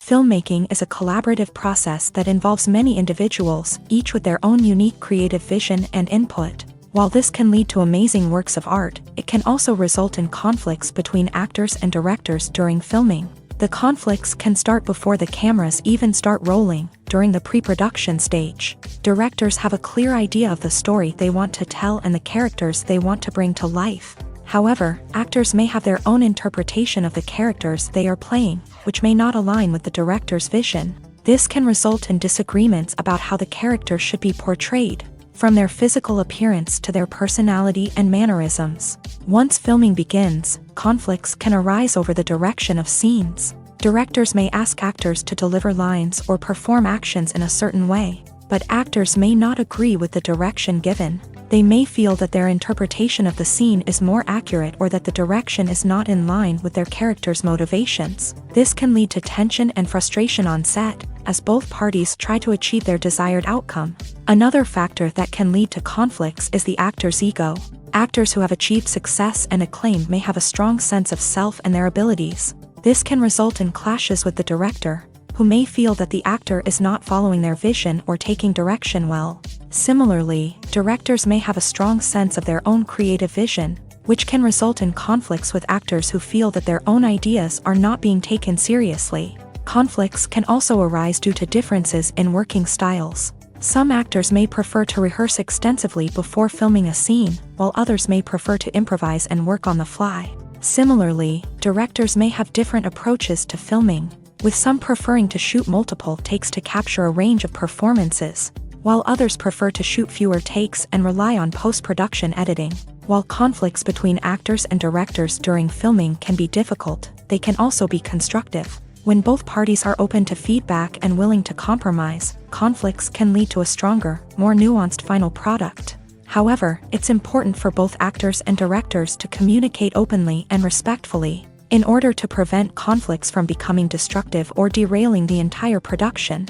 Filmmaking is a collaborative process that involves many individuals, each with their own unique creative vision and input. While this can lead to amazing works of art, it can also result in conflicts between actors and directors during filming. The conflicts can start before the cameras even start rolling, during the pre-production stage. Directors have a clear idea of the story they want to tell and the characters they want to bring to life. However, actors may have their own interpretation of the characters they are playing, which may not align with the director's vision. This can result in disagreements about how the characters should be portrayed, from their physical appearance to their personality and mannerisms. Once filming begins, conflicts can arise over the direction of scenes. Directors may ask actors to deliver lines or perform actions in a certain way, but actors may not agree with the direction given. They may feel that their interpretation of the scene is more accurate or that the direction is not in line with their character's motivations. This can lead to tension and frustration on set, as both parties try to achieve their desired outcome. Another factor that can lead to conflicts is the actor's ego. Actors who have achieved success and acclaim may have a strong sense of self and their abilities. This can result in clashes with the director, who may feel that the actor is not following their vision or taking direction well. Similarly, directors may have a strong sense of their own creative vision, which can result in conflicts with actors who feel that their own ideas are not being taken seriously. Conflicts can also arise due to differences in working styles. Some actors may prefer to rehearse extensively before filming a scene, while others may prefer to improvise and work on the fly. Similarly, directors may have different approaches to filming, with some preferring to shoot multiple takes to capture a range of performances, while others prefer to shoot fewer takes and rely on post-production editing. While conflicts between actors and directors during filming can be difficult, they can also be constructive. When both parties are open to feedback and willing to compromise, conflicts can lead to a stronger, more nuanced final product. However, it's important for both actors and directors to communicate openly and respectfully, in order to prevent conflicts from becoming destructive or derailing the entire production.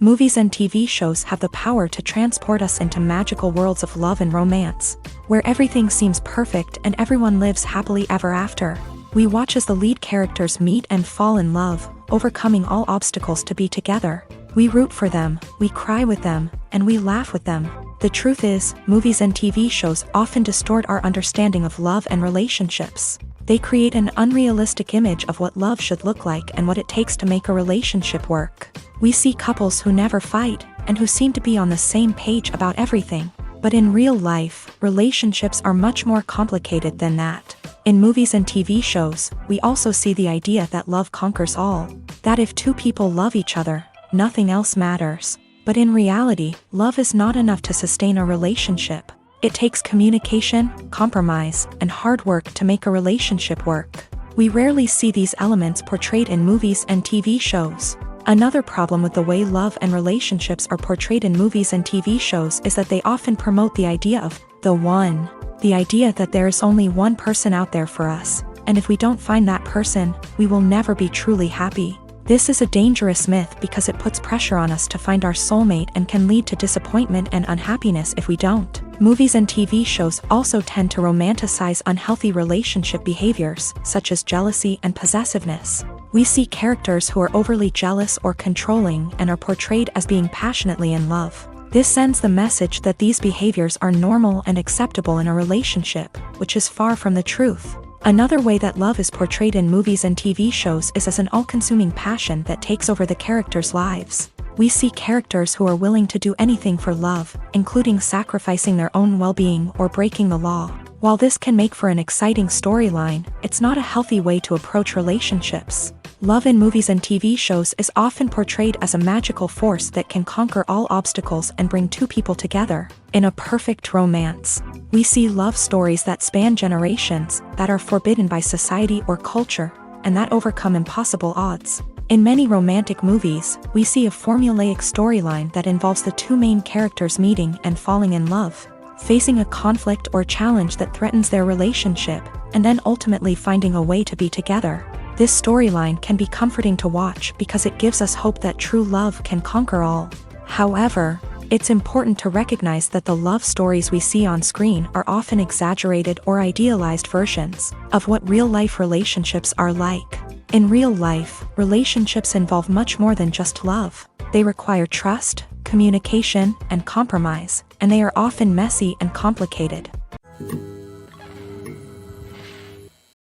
Movies and TV shows have the power to transport us into magical worlds of love and romance, where everything seems perfect and everyone lives happily ever after. We watch as the lead characters meet and fall in love, overcoming all obstacles to be together. We root for them, we cry with them, and we laugh with them. The truth is, movies and TV shows often distort our understanding of love and relationships. They create an unrealistic image of what love should look like and what it takes to make a relationship work. We see couples who never fight, and who seem to be on the same page about everything. But in real life, relationships are much more complicated than that. In movies and TV shows, we also see the idea that love conquers all. That if two people love each other, nothing else matters. But in reality, love is not enough to sustain a relationship. It takes communication, compromise, and hard work to make a relationship work. We rarely see these elements portrayed in movies and TV shows. Another problem with the way love and relationships are portrayed in movies and TV shows is that they often promote the idea of the one. The idea that there is only one person out there for us, and if we don't find that person, we will never be truly happy. This is a dangerous myth because it puts pressure on us to find our soulmate and can lead to disappointment and unhappiness if we don't. Movies and TV shows also tend to romanticize unhealthy relationship behaviors, such as jealousy and possessiveness. We see characters who are overly jealous or controlling and are portrayed as being passionately in love. This sends the message that these behaviors are normal and acceptable in a relationship, which is far from the truth. Another way that love is portrayed in movies and TV shows is as an all-consuming passion that takes over the characters' lives. We see characters who are willing to do anything for love, including sacrificing their own well-being or breaking the law. While this can make for an exciting storyline, it's not a healthy way to approach relationships. Love in movies and TV shows is often portrayed as a magical force that can conquer all obstacles and bring two people together. In a perfect romance, we see love stories that span generations, that are forbidden by society or culture, and that overcome impossible odds. In many romantic movies, we see a formulaic storyline that involves the two main characters meeting and falling in love, facing a conflict or challenge that threatens their relationship, and then ultimately finding a way to be together. This storyline can be comforting to watch because it gives us hope that true love can conquer all. However, it's important to recognize that the love stories we see on screen are often exaggerated or idealized versions of what real-life relationships are like. In real life, relationships involve much more than just love. They require trust, communication, and compromise, and they are often messy and complicated.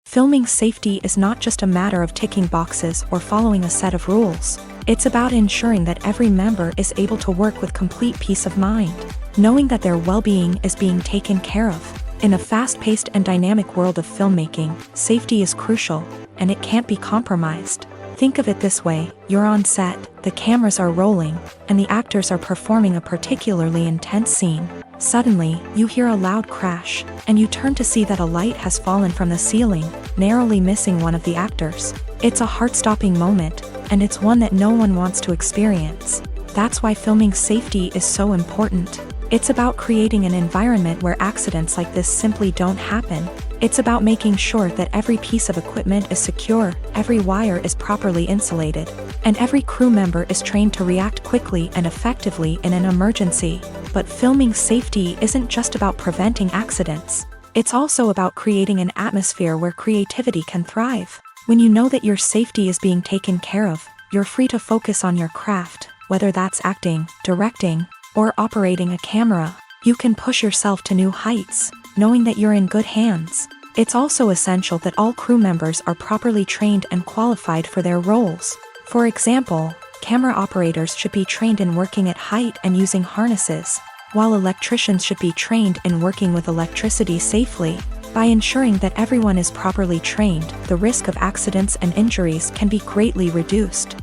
Filming safety is not just a matter of ticking boxes or following a set of rules. It's about ensuring that every member is able to work with complete peace of mind, knowing that their well-being is being taken care of. In a fast-paced and dynamic world of filmmaking, safety is crucial, and it can't be compromised. Think of it this way: you're on set, the cameras are rolling, and the actors are performing a particularly intense scene. Suddenly, you hear a loud crash, and you turn to see that a light has fallen from the ceiling, narrowly missing one of the actors. It's a heart-stopping moment, and it's one that no one wants to experience. That's why filming safety is so important. It's about creating an environment where accidents like this simply don't happen. It's about making sure that every piece of equipment is secure, every wire is properly insulated, and every crew member is trained to react quickly and effectively in an emergency. But filming safety isn't just about preventing accidents. It's also about creating an atmosphere where creativity can thrive. When you know that your safety is being taken care of, you're free to focus on your craft, whether that's acting, directing, or operating a camera. You can push yourself to new heights, knowing that you're in good hands. It's also essential that all crew members are properly trained and qualified for their roles. For example, camera operators should be trained in working at height and using harnesses, while electricians should be trained in working with electricity safely. By ensuring that everyone is properly trained, the risk of accidents and injuries can be greatly reduced.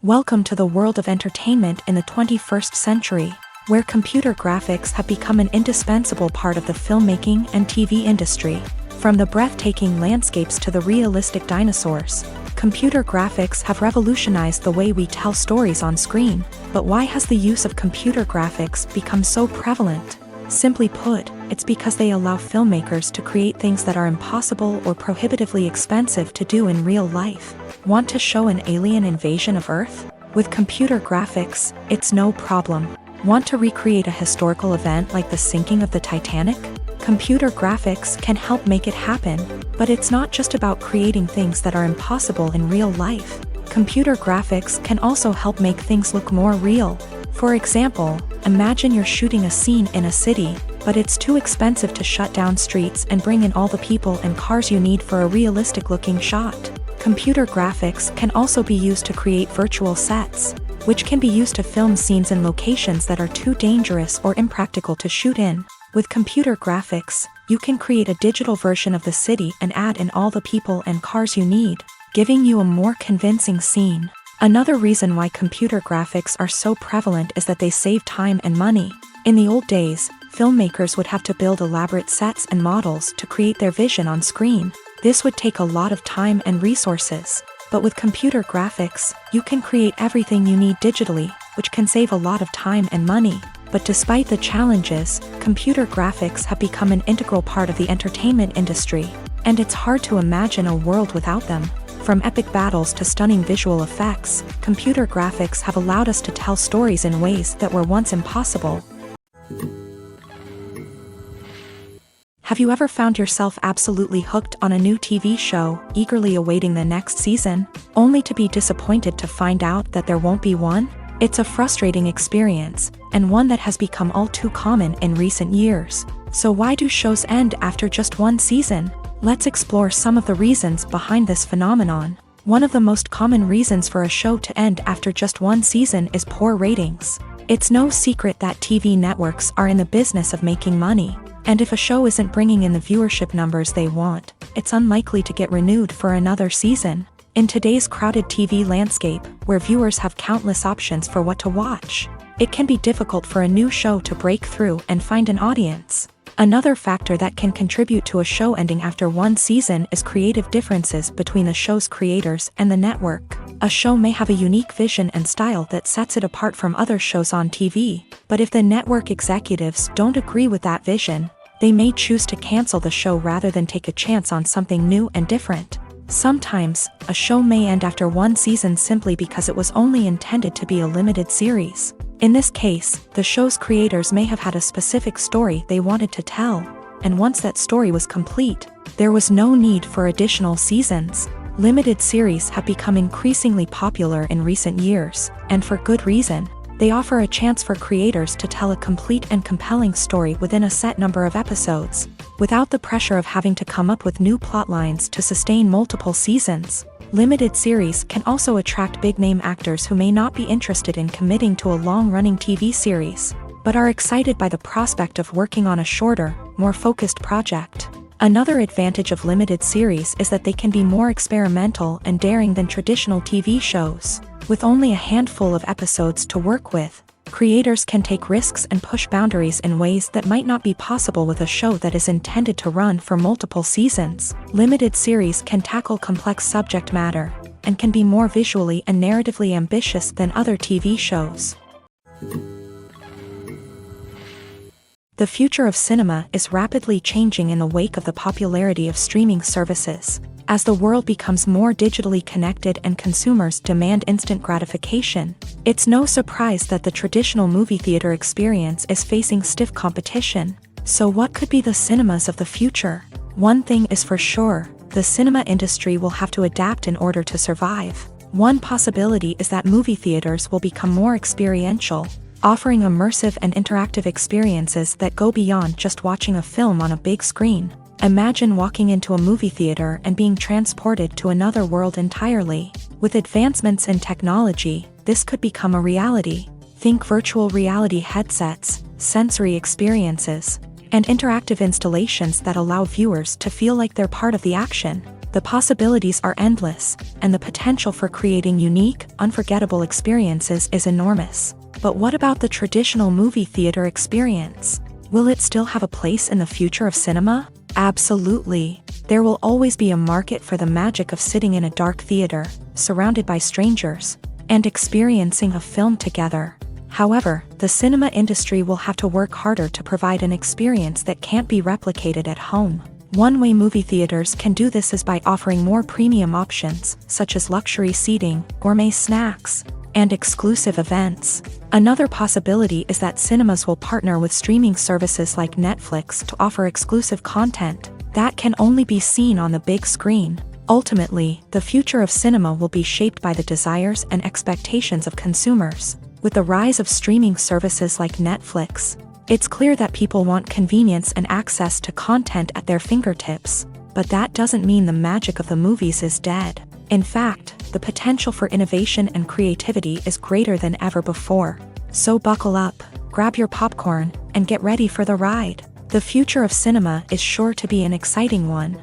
Welcome to the world of entertainment in the 21st century, where computer graphics have become an indispensable part of the filmmaking and TV industry. From the breathtaking landscapes to the realistic dinosaurs, computer graphics have revolutionized the way we tell stories on screen. But why has the use of computer graphics become so prevalent? Simply put, it's because they allow filmmakers to create things that are impossible or prohibitively expensive to do in real life. Want to show an alien invasion of Earth? With computer graphics, it's no problem. Want to recreate a historical event like the sinking of the Titanic? Computer graphics can help make it happen. But it's not just about creating things that are impossible in real life. Computer graphics can also help make things look more real. For example, imagine you're shooting a scene in a city, but it's too expensive to shut down streets and bring in all the people and cars you need for a realistic-looking shot. Computer graphics can also be used to create virtual sets, which can be used to film scenes in locations that are too dangerous or impractical to shoot in. With computer graphics, you can create a digital version of the city and add in all the people and cars you need, giving you a more convincing scene. Another reason why computer graphics are so prevalent is that they save time and money. In the old days, filmmakers would have to build elaborate sets and models to create their vision on screen. This would take a lot of time and resources. But with computer graphics, you can create everything you need digitally, which can save a lot of time and money. But despite the challenges, computer graphics have become an integral part of the entertainment industry, and it's hard to imagine a world without them. From epic battles to stunning visual effects, computer graphics have allowed us to tell stories in ways that were once impossible. Have you ever found yourself absolutely hooked on a new TV show, eagerly awaiting the next season, only to be disappointed to find out that there won't be one? It's a frustrating experience, and one that has become all too common in recent years. So why do shows end after just one season? Let's explore some of the reasons behind this phenomenon. One of the most common reasons for a show to end after just one season is poor ratings. It's no secret that TV networks are in the business of making money, And if a show isn't bringing in the viewership numbers they want, it's unlikely to get renewed for another season. In today's crowded TV landscape, where viewers have countless options for what to watch, it can be difficult for a new show to break through and find an audience. Another factor that can contribute to a show ending after one season is creative differences between the show's creators and the network. A show may have a unique vision and style that sets it apart from other shows on TV, but if the network executives don't agree with that vision, they may choose to cancel the show rather than take a chance on something new and different. Sometimes, a show may end after one season simply because it was only intended to be a limited series. In this case, the show's creators may have had a specific story they wanted to tell, and once that story was complete, there was no need for additional seasons. Limited series have become increasingly popular in recent years, and for good reason. They offer a chance for creators to tell a complete and compelling story within a set number of episodes, without the pressure of having to come up with new plotlines to sustain multiple seasons. Limited series can also attract big-name actors who may not be interested in committing to a long-running TV series, but are excited by the prospect of working on a shorter, more focused project. Another advantage of limited series is that they can be more experimental and daring than traditional TV shows. With only a handful of episodes to work with, creators can take risks and push boundaries in ways that might not be possible with a show that is intended to run for multiple seasons. Limited series can tackle complex subject matter, and can be more visually and narratively ambitious than other TV shows. The future of cinema is rapidly changing in the wake of the popularity of streaming services. As the world becomes more digitally connected and consumers demand instant gratification, it's no surprise that the traditional movie theater experience is facing stiff competition. So what could be the cinemas of the future? One thing is for sure, the cinema industry will have to adapt in order to survive. One possibility is that movie theaters will become more experiential, offering immersive and interactive experiences that go beyond just watching a film on a big screen. Imagine walking into a movie theater and being transported to another world entirely. With advancements in technology, this could become a reality. Think virtual reality headsets, sensory experiences, and interactive installations that allow viewers to feel like they're part of the action. The possibilities are endless, and the potential for creating unique, unforgettable experiences is enormous. But what about the traditional movie theater experience? Will it still have a place in the future of cinema? Absolutely. There will always be a market for the magic of sitting in a dark theater, surrounded by strangers, and experiencing a film together. However, the cinema industry will have to work harder to provide an experience that can't be replicated at home. One way movie theaters can do this is by offering more premium options, such as luxury seating, gourmet snacks, and exclusive events. Another possibility is that cinemas will partner with streaming services like Netflix to offer exclusive content that can only be seen on the big screen. Ultimately, the future of cinema will be shaped by the desires and expectations of consumers. With the rise of streaming services like Netflix, it's clear that people want convenience and access to content at their fingertips. But that doesn't mean the magic of the movies is dead. In fact, the potential for innovation and creativity is greater than ever before. So buckle up, grab your popcorn, and get ready for the ride. The future of cinema is sure to be an exciting one.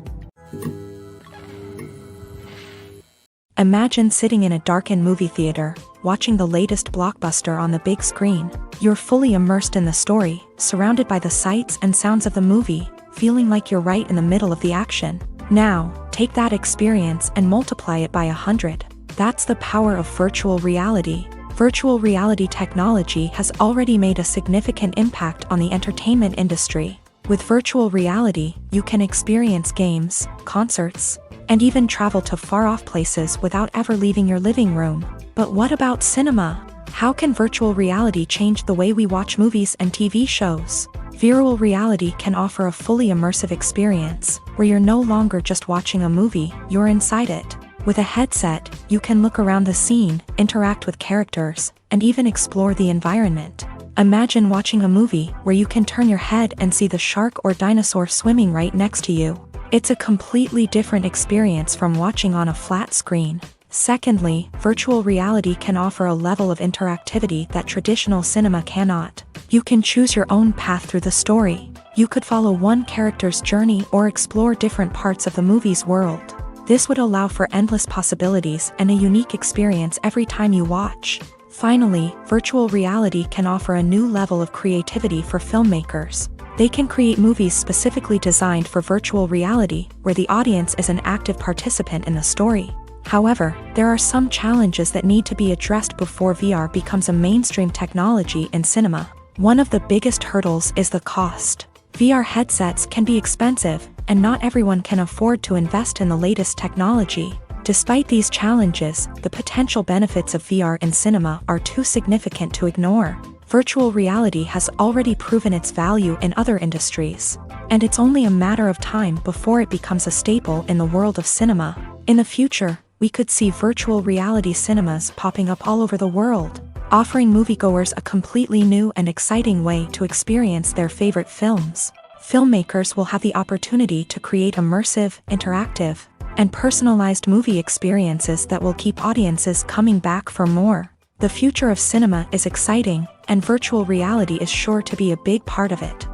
Imagine sitting in a darkened movie theater, watching the latest blockbuster on the big screen. You're fully immersed in the story, surrounded by the sights and sounds of the movie, feeling like you're right in the middle of the action. Now, take that experience and multiply it by 100. That's the power of virtual reality. Virtual reality technology has already made a significant impact on the entertainment industry. With virtual reality, you can experience games, concerts, and even travel to far-off places without ever leaving your living room. But what about cinema? How can virtual reality change the way we watch movies and TV shows? Virtual reality can offer a fully immersive experience, where you're no longer just watching a movie, you're inside it. With a headset, you can look around the scene, interact with characters, and even explore the environment. Imagine watching a movie where you can turn your head and see the shark or dinosaur swimming right next to you. It's a completely different experience from watching on a flat screen. Secondly, virtual reality can offer a level of interactivity that traditional cinema cannot. You can choose your own path through the story. You could follow one character's journey or explore different parts of the movie's world. This would allow for endless possibilities and a unique experience every time you watch. Finally, virtual reality can offer a new level of creativity for filmmakers. They can create movies specifically designed for virtual reality, where the audience is an active participant in the story. However, there are some challenges that need to be addressed before VR becomes a mainstream technology in cinema. One of the biggest hurdles is the cost. VR headsets can be expensive, and not everyone can afford to invest in the latest technology. Despite these challenges, the potential benefits of VR in cinema are too significant to ignore. Virtual reality has already proven its value in other industries, and it's only a matter of time before it becomes a staple in the world of cinema. In the future, we could see virtual reality cinemas popping up all over the world, offering moviegoers a completely new and exciting way to experience their favorite films. Filmmakers will have the opportunity to create immersive, interactive, and personalized movie experiences that will keep audiences coming back for more. The future of cinema is exciting, and virtual reality is sure to be a big part of it.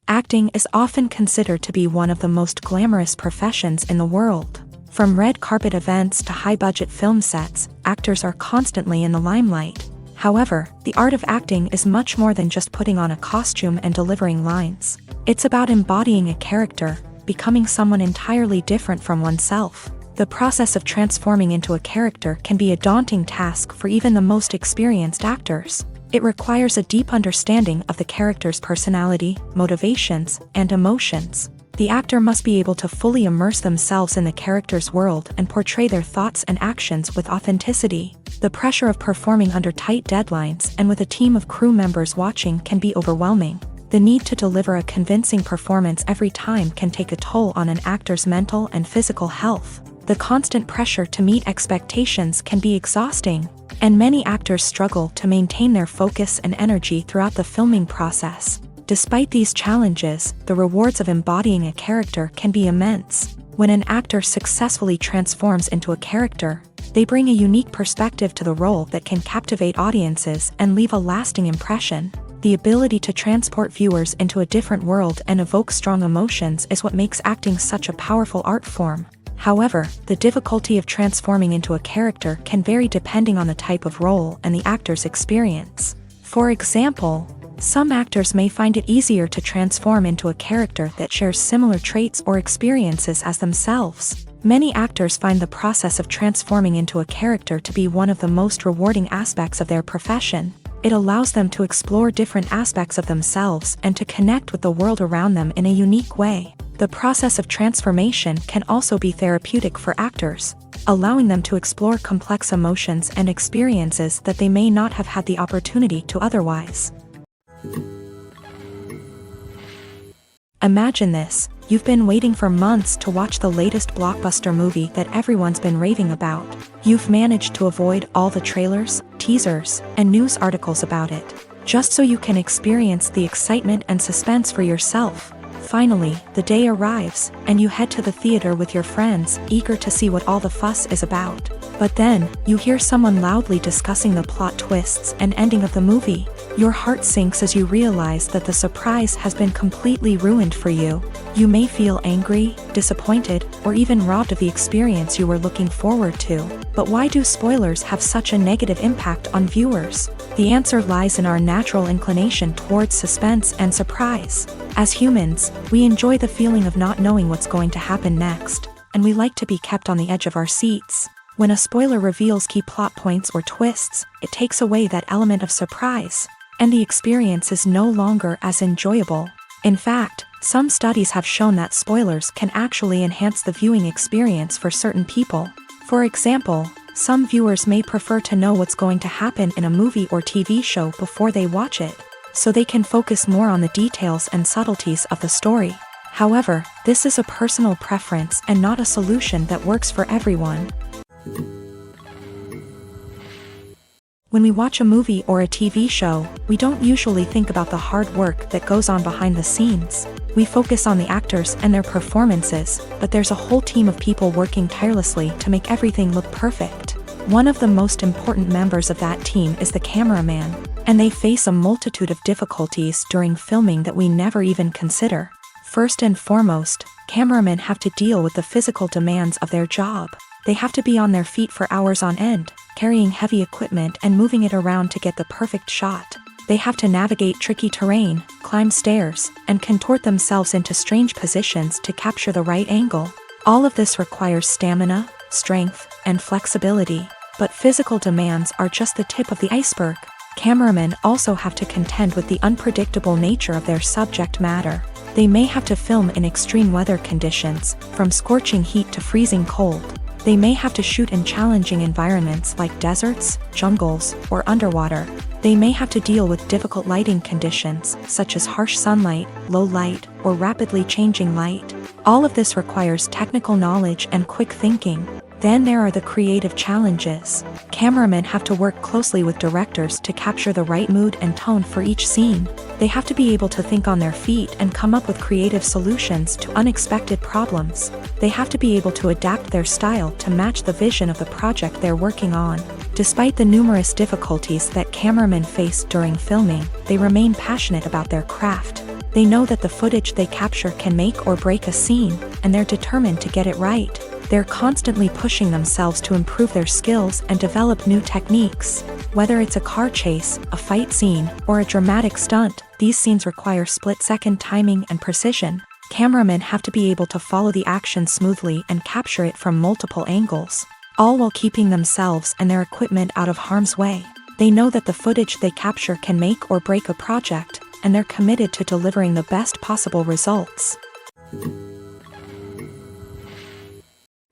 Acting is often considered to be one of the most glamorous professions in the world. From red carpet events to high-budget film sets, actors are constantly in the limelight. However, the art of acting is much more than just putting on a costume and delivering lines. It's about embodying a character, becoming someone entirely different from oneself. The process of transforming into a character can be a daunting task for even the most experienced actors. It requires a deep understanding of the character's personality, motivations, and emotions. The actor must be able to fully immerse themselves in the character's world and portray their thoughts and actions with authenticity. The pressure of performing under tight deadlines and with a team of crew members watching can be overwhelming. The need to deliver a convincing performance every time can take a toll on an actor's mental and physical health. The constant pressure to meet expectations can be exhausting, and many actors struggle to maintain their focus and energy throughout the filming process. Despite these challenges, the rewards of embodying a character can be immense. When an actor successfully transforms into a character, they bring a unique perspective to the role that can captivate audiences and leave a lasting impression. The ability to transport viewers into a different world and evoke strong emotions is what makes acting such a powerful art form. However, the difficulty of transforming into a character can vary depending on the type of role and the actor's experience. For example, some actors may find it easier to transform into a character that shares similar traits or experiences as themselves. Many actors find the process of transforming into a character to be one of the most rewarding aspects of their profession. It allows them to explore different aspects of themselves and to connect with the world around them in a unique way. The process of transformation can also be therapeutic for actors, allowing them to explore complex emotions and experiences that they may not have had the opportunity to otherwise. Imagine this: you've been waiting for months to watch the latest blockbuster movie that everyone's been raving about. You've managed to avoid all the trailers, teasers, and news articles about it, just so you can experience the excitement and suspense for yourself. Finally, the day arrives, and you head to the theater with your friends, eager to see what all the fuss is about. But then, you hear someone loudly discussing the plot twists and ending of the movie. Your heart sinks as you realize that the surprise has been completely ruined for you. You may feel angry, disappointed, or even robbed of the experience you were looking forward to. But why do spoilers have such a negative impact on viewers? The answer lies in our natural inclination towards suspense and surprise. As humans, we enjoy the feeling of not knowing what's going to happen next, and we like to be kept on the edge of our seats. When a spoiler reveals key plot points or twists, it takes away that element of surprise, and the experience is no longer as enjoyable. In fact, some studies have shown that spoilers can actually enhance the viewing experience for certain people. For example, some viewers may prefer to know what's going to happen in a movie or TV show before they watch it, so they can focus more on the details and subtleties of the story. However, this is a personal preference and not a solution that works for everyone. When we watch a movie or a TV show, we don't usually think about the hard work that goes on behind the scenes. We focus on the actors and their performances, but there's a whole team of people working tirelessly to make everything look perfect. One of the most important members of that team is the cameraman. And they face a multitude of difficulties during filming that we never even consider. First and foremost, cameramen have to deal with the physical demands of their job. They have to be on their feet for hours on end, carrying heavy equipment and moving it around to get the perfect shot. They have to navigate tricky terrain, climb stairs, and contort themselves into strange positions to capture the right angle. All of this requires stamina, strength, and flexibility. But physical demands are just the tip of the iceberg. Cameramen also have to contend with the unpredictable nature of their subject matter. They may have to film in extreme weather conditions, from scorching heat to freezing cold. They may have to shoot in challenging environments like deserts, jungles, or underwater. They may have to deal with difficult lighting conditions, such as harsh sunlight, low light, or rapidly changing light. All of this requires technical knowledge and quick thinking. Then there are the creative challenges. Cameramen have to work closely with directors to capture the right mood and tone for each scene. They have to be able to think on their feet and come up with creative solutions to unexpected problems. They have to be able to adapt their style to match the vision of the project they're working on. Despite the numerous difficulties that cameramen face during filming, they remain passionate about their craft. They know that the footage they capture can make or break a scene, and they're determined to get it right. They're constantly pushing themselves to improve their skills and develop new techniques. Whether it's a car chase, a fight scene, or a dramatic stunt, these scenes require split-second timing and precision. Cameramen have to be able to follow the action smoothly and capture it from multiple angles, all while keeping themselves and their equipment out of harm's way. They know that the footage they capture can make or break a project, and they're committed to delivering the best possible results.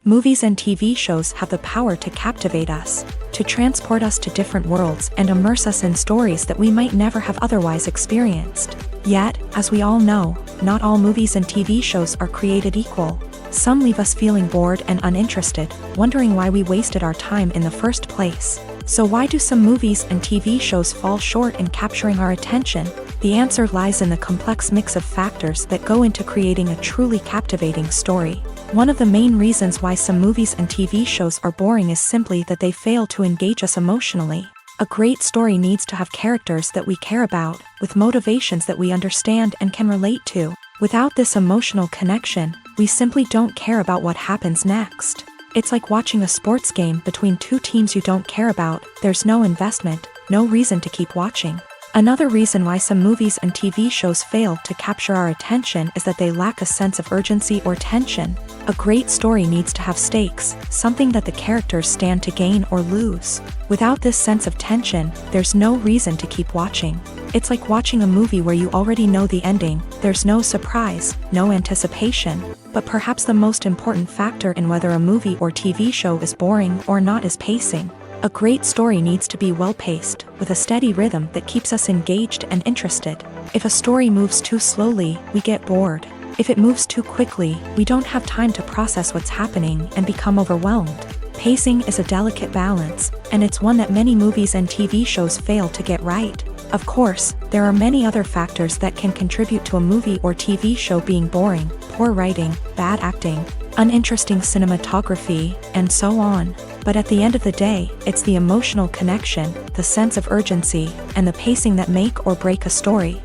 Movies and TV shows have the power to captivate us, to transport us to different worlds and immerse us in stories that we might never have otherwise experienced. Yet, as we all know, not all movies and TV shows are created equal. Some leave us feeling bored and uninterested, wondering why we wasted our time in the first place. So why do some movies and TV shows fall short in capturing our attention? The answer lies in the complex mix of factors that go into creating a truly captivating story. One of the main reasons why some movies and TV shows are boring is simply that they fail to engage us emotionally. A great story needs to have characters that we care about, with motivations that we understand and can relate to. Without this emotional connection, we simply don't care about what happens next. It's like watching a sports game between two teams you don't care about. There's no investment, no reason to keep watching. Another reason why some movies and TV shows fail to capture our attention is that they lack a sense of urgency or tension. A great story needs to have stakes, something that the characters stand to gain or lose. Without this sense of tension, there's no reason to keep watching. It's like watching a movie where you already know the ending. There's no surprise, no anticipation. But perhaps the most important factor in whether a movie or TV show is boring or not is pacing. A great story needs to be well-paced, with a steady rhythm that keeps us engaged and interested. If a story moves too slowly, we get bored. If it moves too quickly, we don't have time to process what's happening and become overwhelmed. Pacing is a delicate balance, and it's one that many movies and TV shows fail to get right. Of course, there are many other factors that can contribute to a movie or TV show being boring: poor writing, bad acting, uninteresting cinematography, and so on. But at the end of the day, it's the emotional connection, the sense of urgency, and the pacing that make or break a story.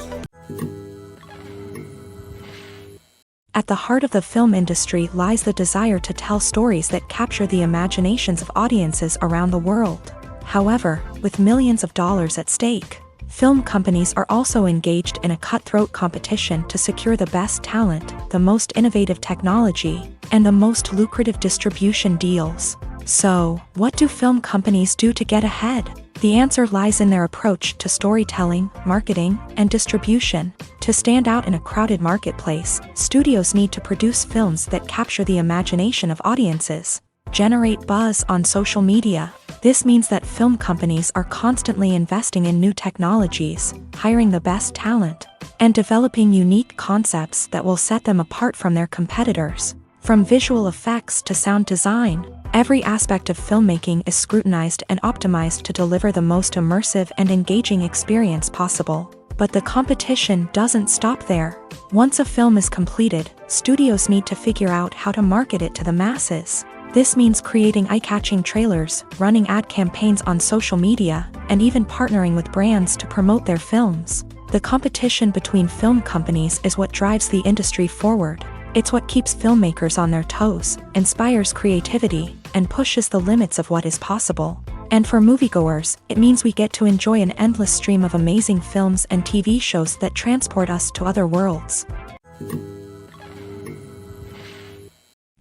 At the heart of the film industry lies the desire to tell stories that capture the imaginations of audiences around the world. However, with millions of dollars at stake, film companies are also engaged in a cutthroat competition to secure the best talent, the most innovative technology, and the most lucrative distribution deals. So, what do film companies do to get ahead? The answer lies in their approach to storytelling, marketing, and distribution. To stand out in a crowded marketplace, studios need to produce films that capture the imagination of audiences, generate buzz on social media. This means that film companies are constantly investing in new technologies, hiring the best talent, and developing unique concepts that will set them apart from their competitors. From visual effects to sound design, every aspect of filmmaking is scrutinized and optimized to deliver the most immersive and engaging experience possible. But the competition doesn't stop there. Once a film is completed, studios need to figure out how to market it to the masses. This means creating eye-catching trailers, running ad campaigns on social media, and even partnering with brands to promote their films. The competition between film companies is what drives the industry forward. It's what keeps filmmakers on their toes, inspires creativity, and pushes the limits of what is possible. And for moviegoers, it means we get to enjoy an endless stream of amazing films and TV shows that transport us to other worlds.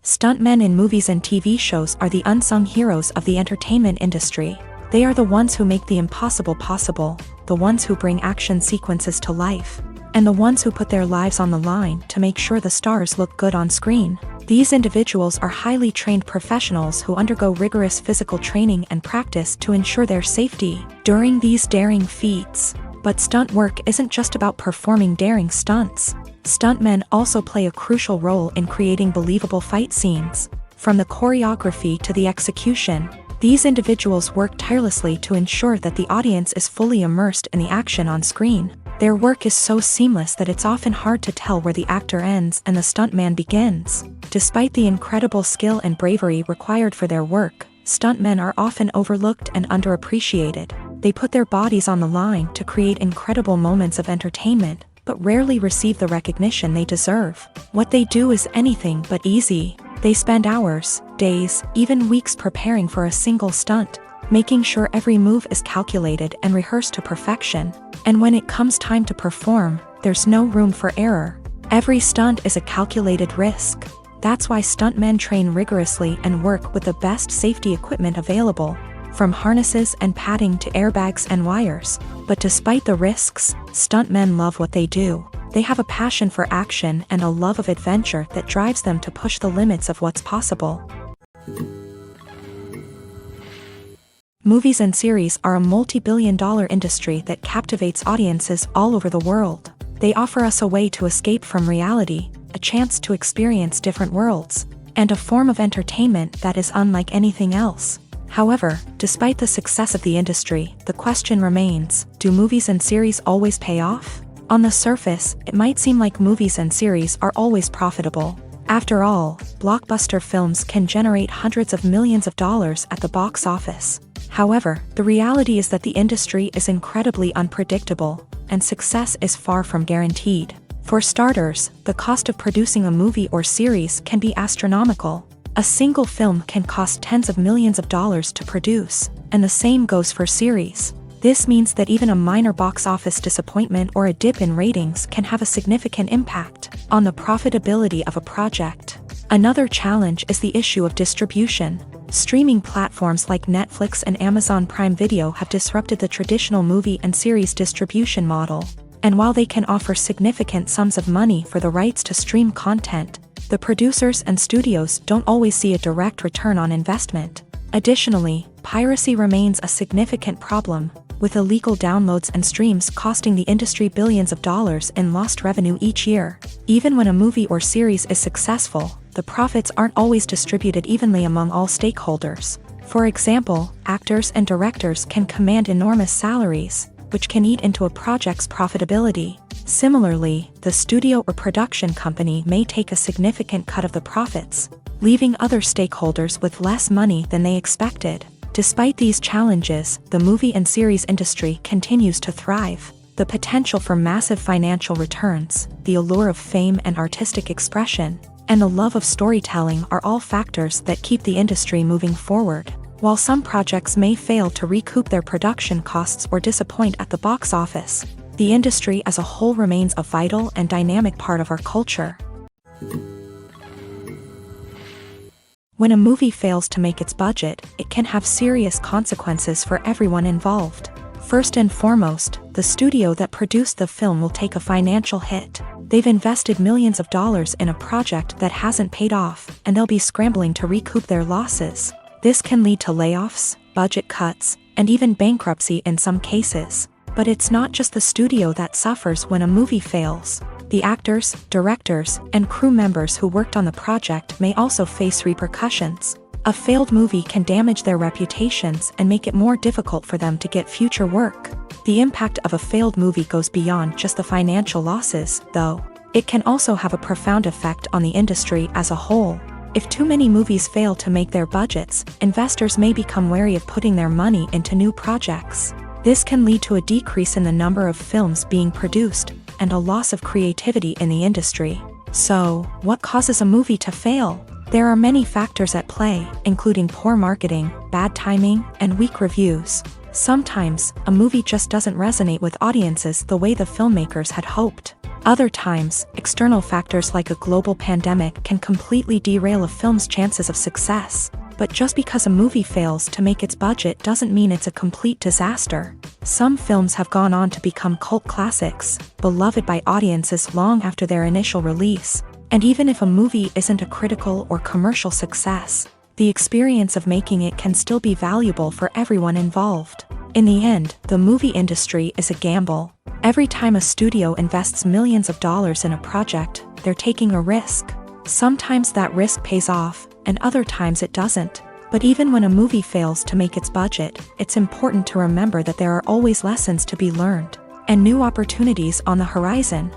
Stuntmen in movies and TV shows are the unsung heroes of the entertainment industry. They are the ones who make the impossible possible, the ones who bring action sequences to life, and the ones who put their lives on the line to make sure the stars look good on screen. These individuals are highly trained professionals who undergo rigorous physical training and practice to ensure their safety during these daring feats. But stunt work isn't just about performing daring stunts. Stuntmen also play a crucial role in creating believable fight scenes. From the choreography to the execution, these individuals work tirelessly to ensure that the audience is fully immersed in the action on screen. Their work is so seamless that it's often hard to tell where the actor ends and the stuntman begins. Despite the incredible skill and bravery required for their work, stuntmen are often overlooked and underappreciated. They put their bodies on the line to create incredible moments of entertainment, but rarely receive the recognition they deserve. What they do is anything but easy. They spend hours, days, even weeks preparing for a single stunt, making sure every move is calculated and rehearsed to perfection. And when it comes time to perform, there's no room for error. Every stunt is a calculated risk. That's why stuntmen train rigorously and work with the best safety equipment available, from harnesses and padding to airbags and wires. But despite the risks, stuntmen love what they do. They have a passion for action and a love of adventure that drives them to push the limits of what's possible. Movies and series are a multi-billion-dollar industry that captivates audiences all over the world. They offer us a way to escape from reality, a chance to experience different worlds, and a form of entertainment that is unlike anything else. However, despite the success of the industry, the question remains, do movies and series always pay off? On the surface, it might seem like movies and series are always profitable. After all, blockbuster films can generate hundreds of millions of dollars at the box office. However, the reality is that the industry is incredibly unpredictable, and success is far from guaranteed. For starters, the cost of producing a movie or series can be astronomical. A single film can cost tens of millions of dollars to produce, and the same goes for series. This means that even a minor box office disappointment or a dip in ratings can have a significant impact on the profitability of a project. Another challenge is the issue of distribution. Streaming platforms like Netflix and Amazon Prime Video have disrupted the traditional movie and series distribution model. And while they can offer significant sums of money for the rights to stream content, the producers and studios don't always see a direct return on investment. Additionally, piracy remains a significant problem, with illegal downloads and streams costing the industry billions of dollars in lost revenue each year. Even when a movie or series is successful, the profits aren't always distributed evenly among all stakeholders. For example, actors and directors can command enormous salaries, which can eat into a project's profitability. Similarly, the studio or production company may take a significant cut of the profits, leaving other stakeholders with less money than they expected. Despite these challenges, the movie and series industry continues to thrive. The potential for massive financial returns, the allure of fame and artistic expression, and the love of storytelling are all factors that keep the industry moving forward. While some projects may fail to recoup their production costs or disappoint at the box office, the industry as a whole remains a vital and dynamic part of our culture. When a movie fails to make its budget, it can have serious consequences for everyone involved. First and foremost, the studio that produced the film will take a financial hit. They've invested millions of dollars in a project that hasn't paid off, and they'll be scrambling to recoup their losses. This can lead to layoffs, budget cuts, and even bankruptcy in some cases. But it's not just the studio that suffers when a movie fails. The actors, directors, and crew members who worked on the project may also face repercussions. A failed movie can damage their reputations and make it more difficult for them to get future work. The impact of a failed movie goes beyond just the financial losses, though. It can also have a profound effect on the industry as a whole. If too many movies fail to make their budgets, investors may become wary of putting their money into new projects. This can lead to a decrease in the number of films being produced and a loss of creativity in the industry. So, what causes a movie to fail? There are many factors at play, including poor marketing, bad timing, and weak reviews. Sometimes, a movie just doesn't resonate with audiences the way the filmmakers had hoped. Other times, external factors like a global pandemic can completely derail a film's chances of success. But just because a movie fails to make its budget doesn't mean it's a complete disaster. Some films have gone on to become cult classics, beloved by audiences long after their initial release. And even if a movie isn't a critical or commercial success, the experience of making it can still be valuable for everyone involved. In the end, the movie industry is a gamble. Every time a studio invests millions of dollars in a project, they're taking a risk. Sometimes that risk pays off, and other times it doesn't. But even when a movie fails to make its budget, it's important to remember that there are always lessons to be learned, and new opportunities on the horizon.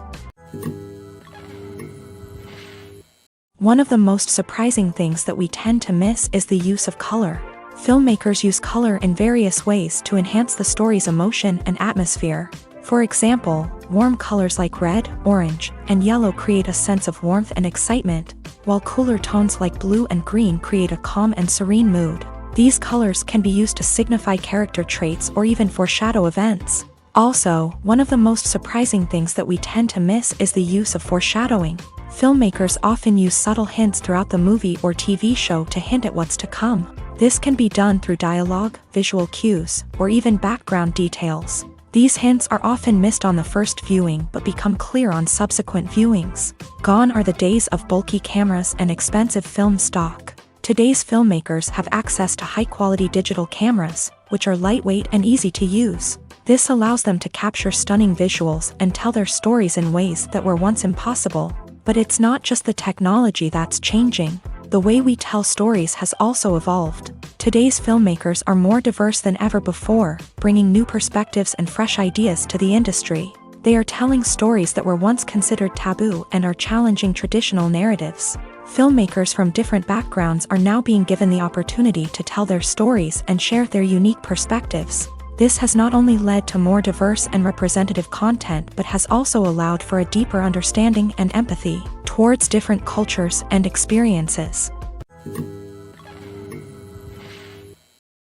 One of the most surprising things that we tend to miss is the use of color. Filmmakers use color in various ways to enhance the story's emotion and atmosphere. For example, warm colors like red, orange, and yellow create a sense of warmth and excitement, while cooler tones like blue and green create a calm and serene mood. These colors can be used to signify character traits or even foreshadow events. Also, one of the most surprising things that we tend to miss is the use of foreshadowing. Filmmakers often use subtle hints throughout the movie or TV show to hint at what's to come. This can be done through dialogue, visual cues, or even background details. These hints are often missed on the first viewing but become clear on subsequent viewings. Gone are the days of bulky cameras and expensive film stock. Today's filmmakers have access to high-quality digital cameras, which are lightweight and easy to use. This allows them to capture stunning visuals and tell their stories in ways that were once impossible. But it's not just the technology that's changing. The way we tell stories has also evolved. Today's filmmakers are more diverse than ever before, bringing new perspectives and fresh ideas to the industry. They are telling stories that were once considered taboo and are challenging traditional narratives. Filmmakers from different backgrounds are now being given the opportunity to tell their stories and share their unique perspectives. This has not only led to more diverse and representative content but has also allowed for a deeper understanding and empathy towards different cultures and experiences.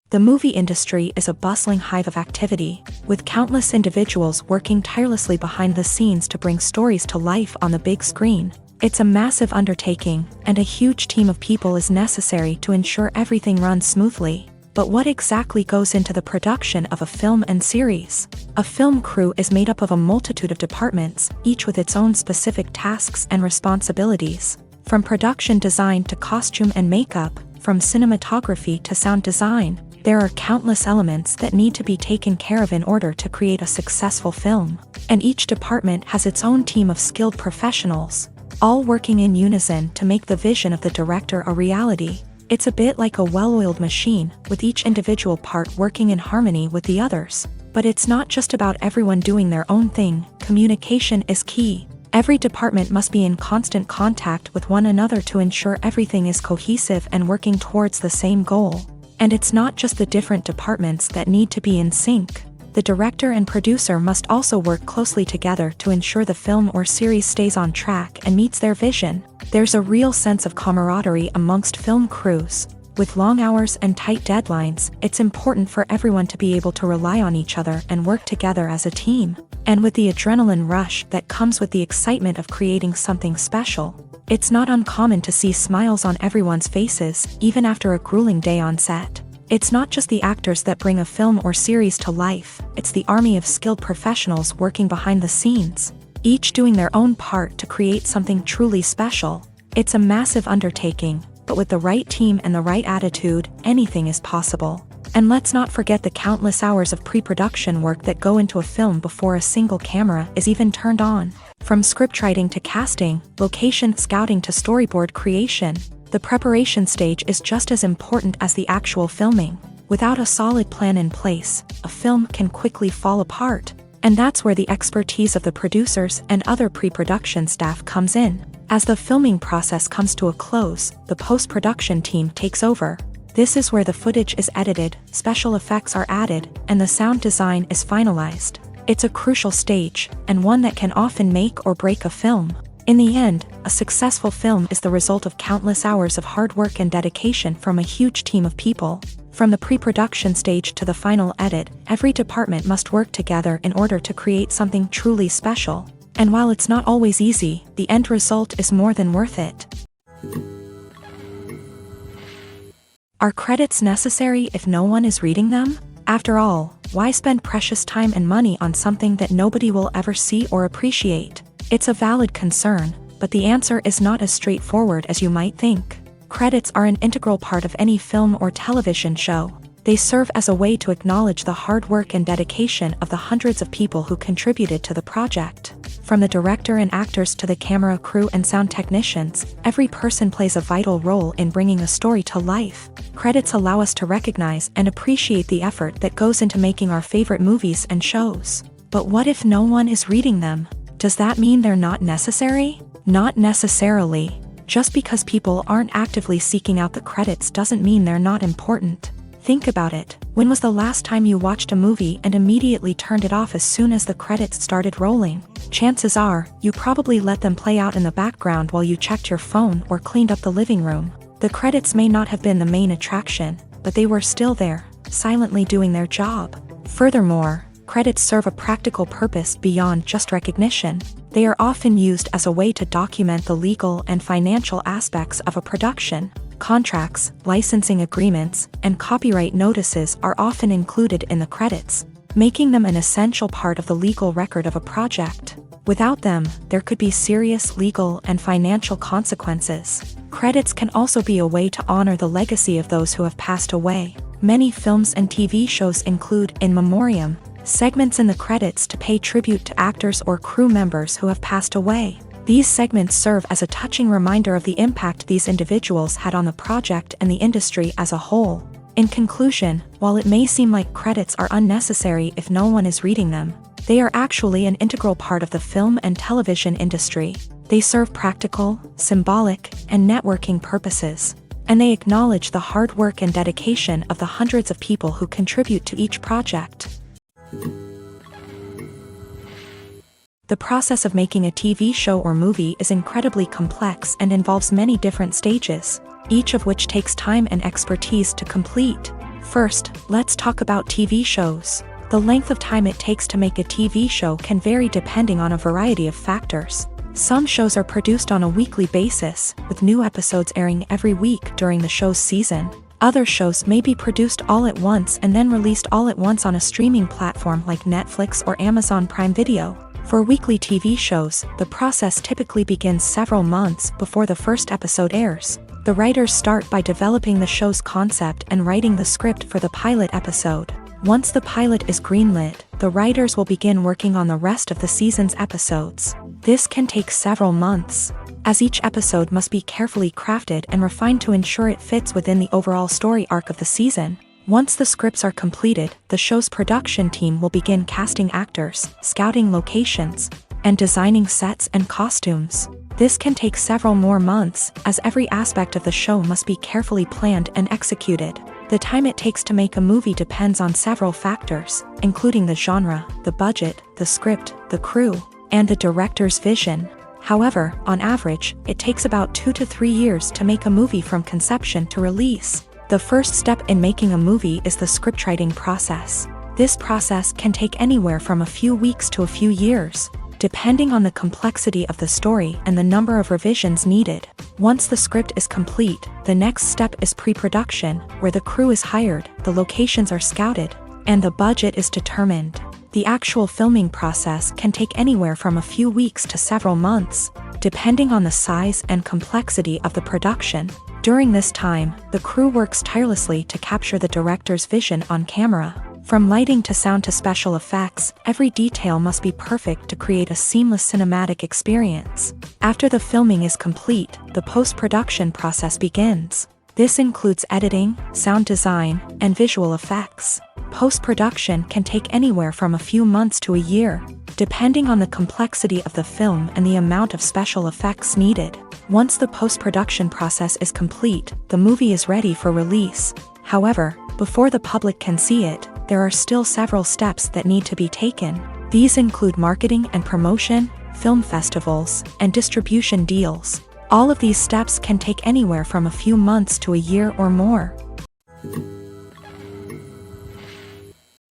The movie industry is a bustling hive of activity, with countless individuals working tirelessly behind the scenes to bring stories to life on the big screen. It's a massive undertaking, and a huge team of people is necessary to ensure everything runs smoothly. But what exactly goes into the production of a film and series? A film crew is made up of a multitude of departments, each with its own specific tasks and responsibilities. From production design to costume and makeup, from cinematography to sound design, there are countless elements that need to be taken care of in order to create a successful film. And each department has its own team of skilled professionals, all working in unison to make the vision of the director a reality. It's a bit like a well-oiled machine, with each individual part working in harmony with the others. But it's not just about everyone doing their own thing. Communication is key. Every department must be in constant contact with one another to ensure everything is cohesive and working towards the same goal. And it's not just the different departments that need to be in sync. The director and producer must also work closely together to ensure the film or series stays on track and meets their vision. There's a real sense of camaraderie amongst film crews. With long hours and tight deadlines, it's important for everyone to be able to rely on each other and work together as a team. And with the adrenaline rush that comes with the excitement of creating something special, it's not uncommon to see smiles on everyone's faces, even after a grueling day on set. It's not just the actors that bring a film or series to life, it's the army of skilled professionals working behind the scenes, each doing their own part to create something truly special. It's a massive undertaking, but with the right team and the right attitude, anything is possible. And let's not forget the countless hours of pre-production work that go into a film before a single camera is even turned on. From scriptwriting to casting, location scouting to storyboard creation, the preparation stage is just as important as the actual filming. Without a solid plan in place, a film can quickly fall apart. And that's where the expertise of the producers and other pre-production staff comes in. As the filming process comes to a close, the post-production team takes over. This is where the footage is edited, special effects are added, and the sound design is finalized. It's a crucial stage, and one that can often make or break a film. In the end, a successful film is the result of countless hours of hard work and dedication from a huge team of people. From the pre-production stage to the final edit, every department must work together in order to create something truly special. And while it's not always easy, the end result is more than worth it. Are credits necessary if no one is reading them? After all, why spend precious time and money on something that nobody will ever see or appreciate? It's a valid concern, but the answer is not as straightforward as you might think. Credits are an integral part of any film or television show. They serve as a way to acknowledge the hard work and dedication of the hundreds of people who contributed to the project. From the director and actors to the camera crew and sound technicians, every person plays a vital role in bringing a story to life. Credits allow us to recognize and appreciate the effort that goes into making our favorite movies and shows. But what if no one is reading them? Does that mean they're not necessary? Not necessarily. Just because people aren't actively seeking out the credits doesn't mean they're not important. Think about it. When was the last time you watched a movie and immediately turned it off as soon as the credits started rolling? Chances are, you probably let them play out in the background while you checked your phone or cleaned up the living room. The credits may not have been the main attraction, but they were still there, silently doing their job. Furthermore, credits serve a practical purpose beyond just recognition. They are often used as a way to document the legal and financial aspects of a production. Contracts, licensing agreements, and copyright notices are often included in the credits, making them an essential part of the legal record of a project. Without them, there could be serious legal and financial consequences. Credits can also be a way to honor the legacy of those who have passed away. Many films and TV shows include in memoriam segments in the credits to pay tribute to actors or crew members who have passed away. These segments serve as a touching reminder of the impact these individuals had on the project and the industry as a whole. In conclusion, while it may seem like credits are unnecessary if no one is reading them, they are actually an integral part of the film and television industry. They serve practical, symbolic, and networking purposes, and they acknowledge the hard work and dedication of the hundreds of people who contribute to each project. The process of making a TV show or movie is incredibly complex and involves many different stages, each of which takes time and expertise to complete. First, let's talk about TV shows. The length of time it takes to make a TV show can vary depending on a variety of factors. Some shows are produced on a weekly basis, with new episodes airing every week during the show's season. Other shows may be produced all at once and then released all at once on a streaming platform like Netflix or Amazon Prime Video. For weekly TV shows, the process typically begins several months before the first episode airs. The writers start by developing the show's concept and writing the script for the pilot episode. Once the pilot is greenlit, the writers will begin working on the rest of the season's episodes. This can take several months, as each episode must be carefully crafted and refined to ensure it fits within the overall story arc of the season. Once the scripts are completed, the show's production team will begin casting actors, scouting locations, and designing sets and costumes. This can take several more months, as every aspect of the show must be carefully planned and executed. The time it takes to make a movie depends on several factors, including the genre, the budget, the script, the crew, and the director's vision. However, on average, it takes about 2 to 3 years to make a movie from conception to release. The first step in making a movie is the scriptwriting process. This process can take anywhere from a few weeks to a few years, depending on the complexity of the story and the number of revisions needed. Once the script is complete, the next step is pre-production, where the crew is hired, the locations are scouted, and the budget is determined. The actual filming process can take anywhere from a few weeks to several months, depending on the size and complexity of the production. During this time, the crew works tirelessly to capture the director's vision on camera. From lighting to sound to special effects, every detail must be perfect to create a seamless cinematic experience. After the filming is complete, the post-production process begins. This includes editing, sound design, and visual effects. Post-production can take anywhere from a few months to a year, depending on the complexity of the film and the amount of special effects needed. Once the post-production process is complete, the movie is ready for release. However, before the public can see it, there are still several steps that need to be taken. These include marketing and promotion, film festivals, and distribution deals. All of these steps can take anywhere from a few months to a year or more.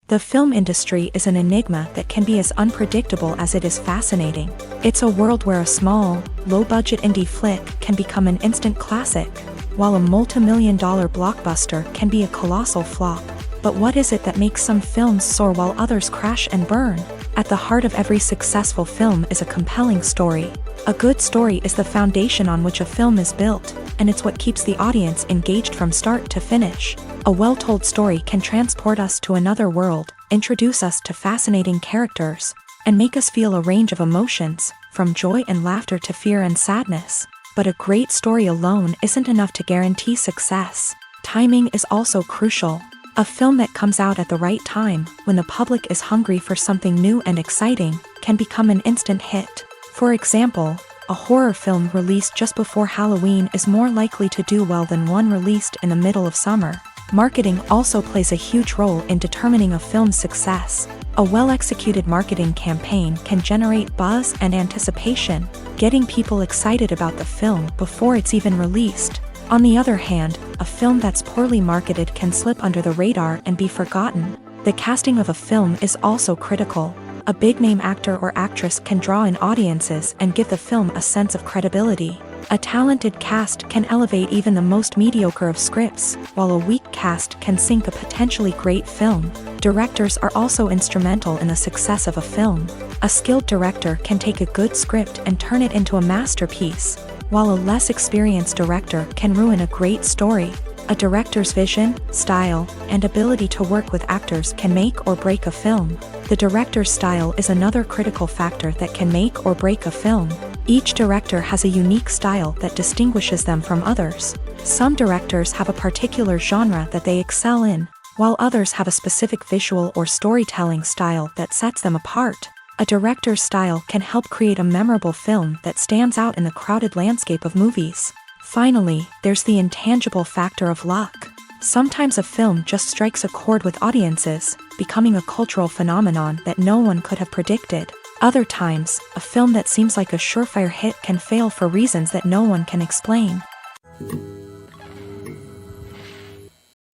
The film industry is an enigma that can be as unpredictable as it is fascinating. It's a world where a small, low-budget indie flick can become an instant classic, while a multi-million-dollar blockbuster can be a colossal flop. But what is it that makes some films soar while others crash and burn? At the heart of every successful film is a compelling story. A good story is the foundation on which a film is built, and it's what keeps the audience engaged from start to finish. A well-told story can transport us to another world, introduce us to fascinating characters, and make us feel a range of emotions, from joy and laughter to fear and sadness. But a great story alone isn't enough to guarantee success. Timing is also crucial. A film that comes out at the right time, when the public is hungry for something new and exciting, can become an instant hit. For example, a horror film released just before Halloween is more likely to do well than one released in the middle of summer. Marketing also plays a huge role in determining a film's success. A well-executed marketing campaign can generate buzz and anticipation, getting people excited about the film before it's even released. On the other hand, a film that's poorly marketed can slip under the radar and be forgotten. The casting of a film is also critical. A big-name actor or actress can draw in audiences and give the film a sense of credibility. A talented cast can elevate even the most mediocre of scripts, while a weak cast can sink a potentially great film. Directors are also instrumental in the success of a film. A skilled director can take a good script and turn it into a masterpiece, while a less experienced director can ruin a great story. A director's vision, style, and ability to work with actors can make or break a film. The director's style is another critical factor that can make or break a film. Each director has a unique style that distinguishes them from others. Some directors have a particular genre that they excel in, while others have a specific visual or storytelling style that sets them apart. A director's style can help create a memorable film that stands out in the crowded landscape of movies. Finally, there's the intangible factor of luck. Sometimes a film just strikes a chord with audiences, becoming a cultural phenomenon that no one could have predicted. Other times, a film that seems like a surefire hit can fail for reasons that no one can explain.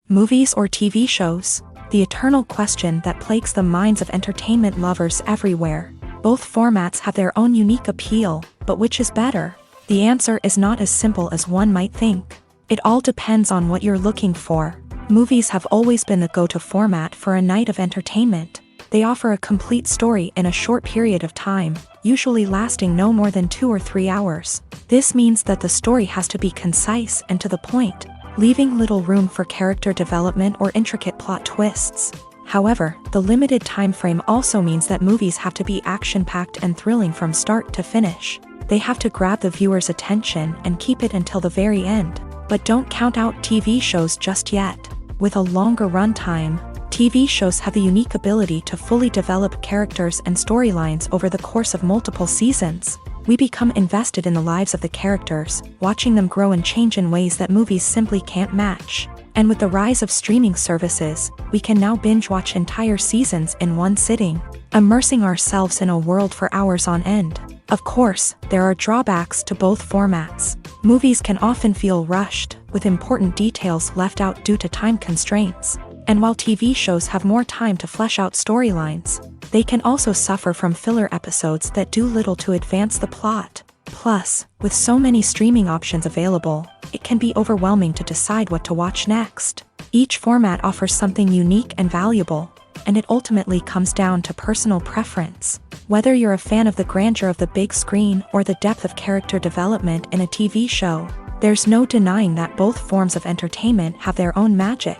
Movies or TV shows? The eternal question that plagues the minds of entertainment lovers everywhere. Both formats have their own unique appeal, but which is better? The answer is not as simple as one might think. It all depends on what you're looking for. Movies have always been the go-to format for a night of entertainment. They offer a complete story in a short period of time, usually lasting no more than 2 or 3 hours. This means that the story has to be concise and to the point, leaving little room for character development or intricate plot twists. However, the limited time frame also means that movies have to be action-packed and thrilling from start to finish. They have to grab the viewer's attention and keep it until the very end. But don't count out TV shows just yet. With a longer runtime, TV shows have the unique ability to fully develop characters and storylines over the course of multiple seasons. We become invested in the lives of the characters, watching them grow and change in ways that movies simply can't match. And with the rise of streaming services, we can now binge-watch entire seasons in one sitting, immersing ourselves in a world for hours on end. Of course, there are drawbacks to both formats. Movies can often feel rushed, with important details left out due to time constraints. And while TV shows have more time to flesh out storylines, they can also suffer from filler episodes that do little to advance the plot. Plus, with so many streaming options available, it can be overwhelming to decide what to watch next. Each format offers something unique and valuable, and it ultimately comes down to personal preference. Whether you're a fan of the grandeur of the big screen or the depth of character development in a TV show, there's no denying that both forms of entertainment have their own magic.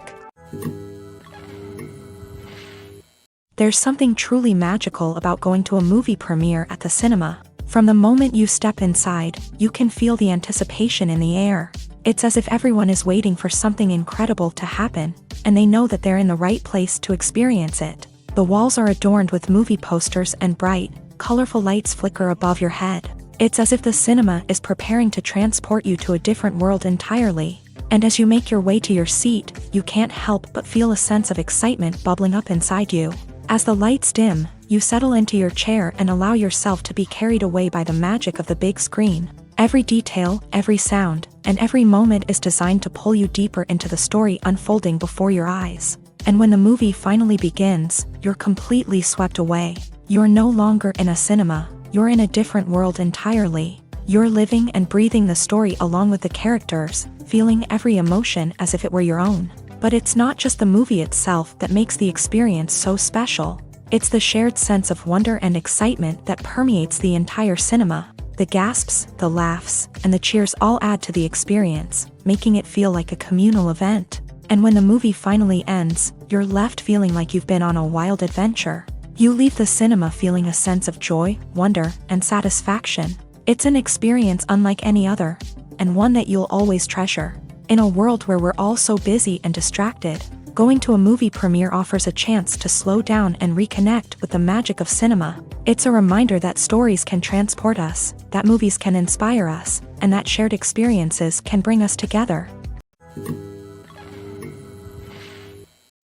There's something truly magical about going to a movie premiere at the cinema. From the moment you step inside, you can feel the anticipation in the air. It's as if everyone is waiting for something incredible to happen, and they know that they're in the right place to experience it. The walls are adorned with movie posters and bright, colorful lights flicker above your head. It's as if the cinema is preparing to transport you to a different world entirely. And as you make your way to your seat, you can't help but feel a sense of excitement bubbling up inside you. As the lights dim, you settle into your chair and allow yourself to be carried away by the magic of the big screen. Every detail, every sound, and every moment is designed to pull you deeper into the story unfolding before your eyes. And when the movie finally begins, you're completely swept away. You're no longer in a cinema, you're in a different world entirely. You're living and breathing the story along with the characters, feeling every emotion as if it were your own. But it's not just the movie itself that makes the experience so special. It's the shared sense of wonder and excitement that permeates the entire cinema. The gasps, the laughs, and the cheers all add to the experience, making it feel like a communal event. And when the movie finally ends, you're left feeling like you've been on a wild adventure. You leave the cinema feeling a sense of joy, wonder, and satisfaction. It's an experience unlike any other, and one that you'll always treasure. In a world where we're all so busy and distracted, going to a movie premiere offers a chance to slow down and reconnect with the magic of cinema. It's a reminder that stories can transport us, that movies can inspire us, and that shared experiences can bring us together.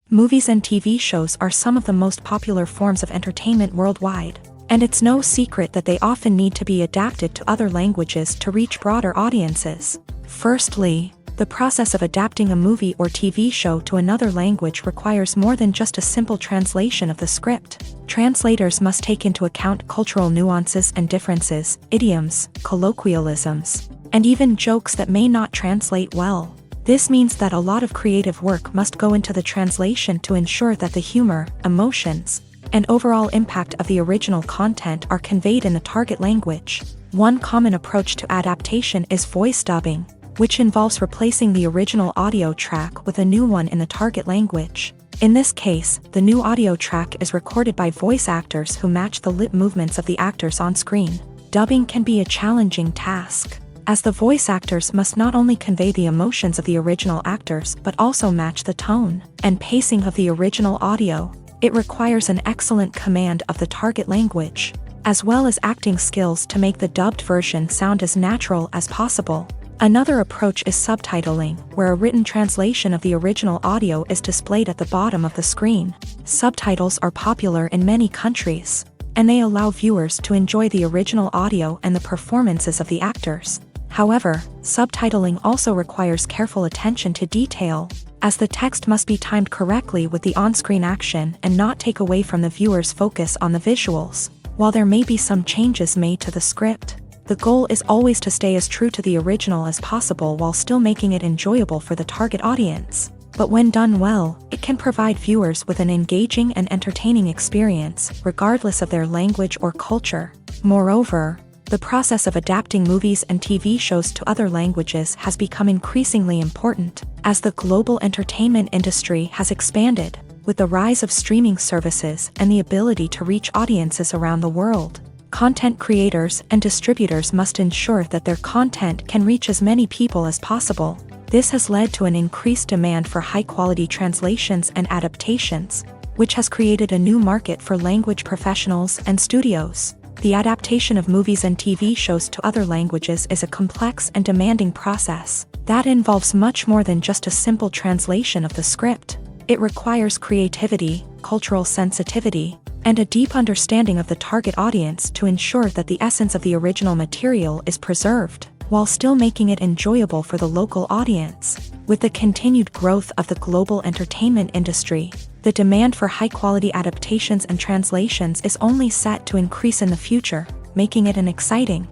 Movies and TV shows are some of the most popular forms of entertainment worldwide, and it's no secret that they often need to be adapted to other languages to reach broader audiences. Firstly, the process of adapting a movie or TV show to another language requires more than just a simple translation of the script. Translators must take into account cultural nuances and differences, idioms, colloquialisms, and even jokes that may not translate well. This means that a lot of creative work must go into the translation to ensure that the humor, emotions, and overall impact of the original content are conveyed in the target language. One common approach to adaptation is voice dubbing, which involves replacing the original audio track with a new one in the target language. In this case, the new audio track is recorded by voice actors who match the lip movements of the actors on screen. Dubbing can be a challenging task, as the voice actors must not only convey the emotions of the original actors but also match the tone and pacing of the original audio. It requires an excellent command of the target language, as well as acting skills to make the dubbed version sound as natural as possible. Another approach is subtitling, where a written translation of the original audio is displayed at the bottom of the screen. Subtitles are popular in many countries, and they allow viewers to enjoy the original audio and the performances of the actors. However, subtitling also requires careful attention to detail, as the text must be timed correctly with the on-screen action and not take away from the viewer's focus on the visuals. While there may be some changes made to the script, the goal is always to stay as true to the original as possible while still making it enjoyable for the target audience. But when done well, it can provide viewers with an engaging and entertaining experience, regardless of their language or culture. Moreover, the process of adapting movies and TV shows to other languages has become increasingly important, as the global entertainment industry has expanded, with the rise of streaming services and the ability to reach audiences around the world. Content creators and distributors must ensure that their content can reach as many people as possible. This has led to an increased demand for high-quality translations and adaptations, which has created a new market for language professionals and studios. The adaptation of movies and TV shows to other languages is a complex and demanding process that involves much more than just a simple translation of the script. It requires creativity, cultural sensitivity, and a deep understanding of the target audience to ensure that the essence of the original material is preserved, while still making it enjoyable for the local audience. With the continued growth of the global entertainment industry, the demand for high-quality adaptations and translations is only set to increase in the future, making it an exciting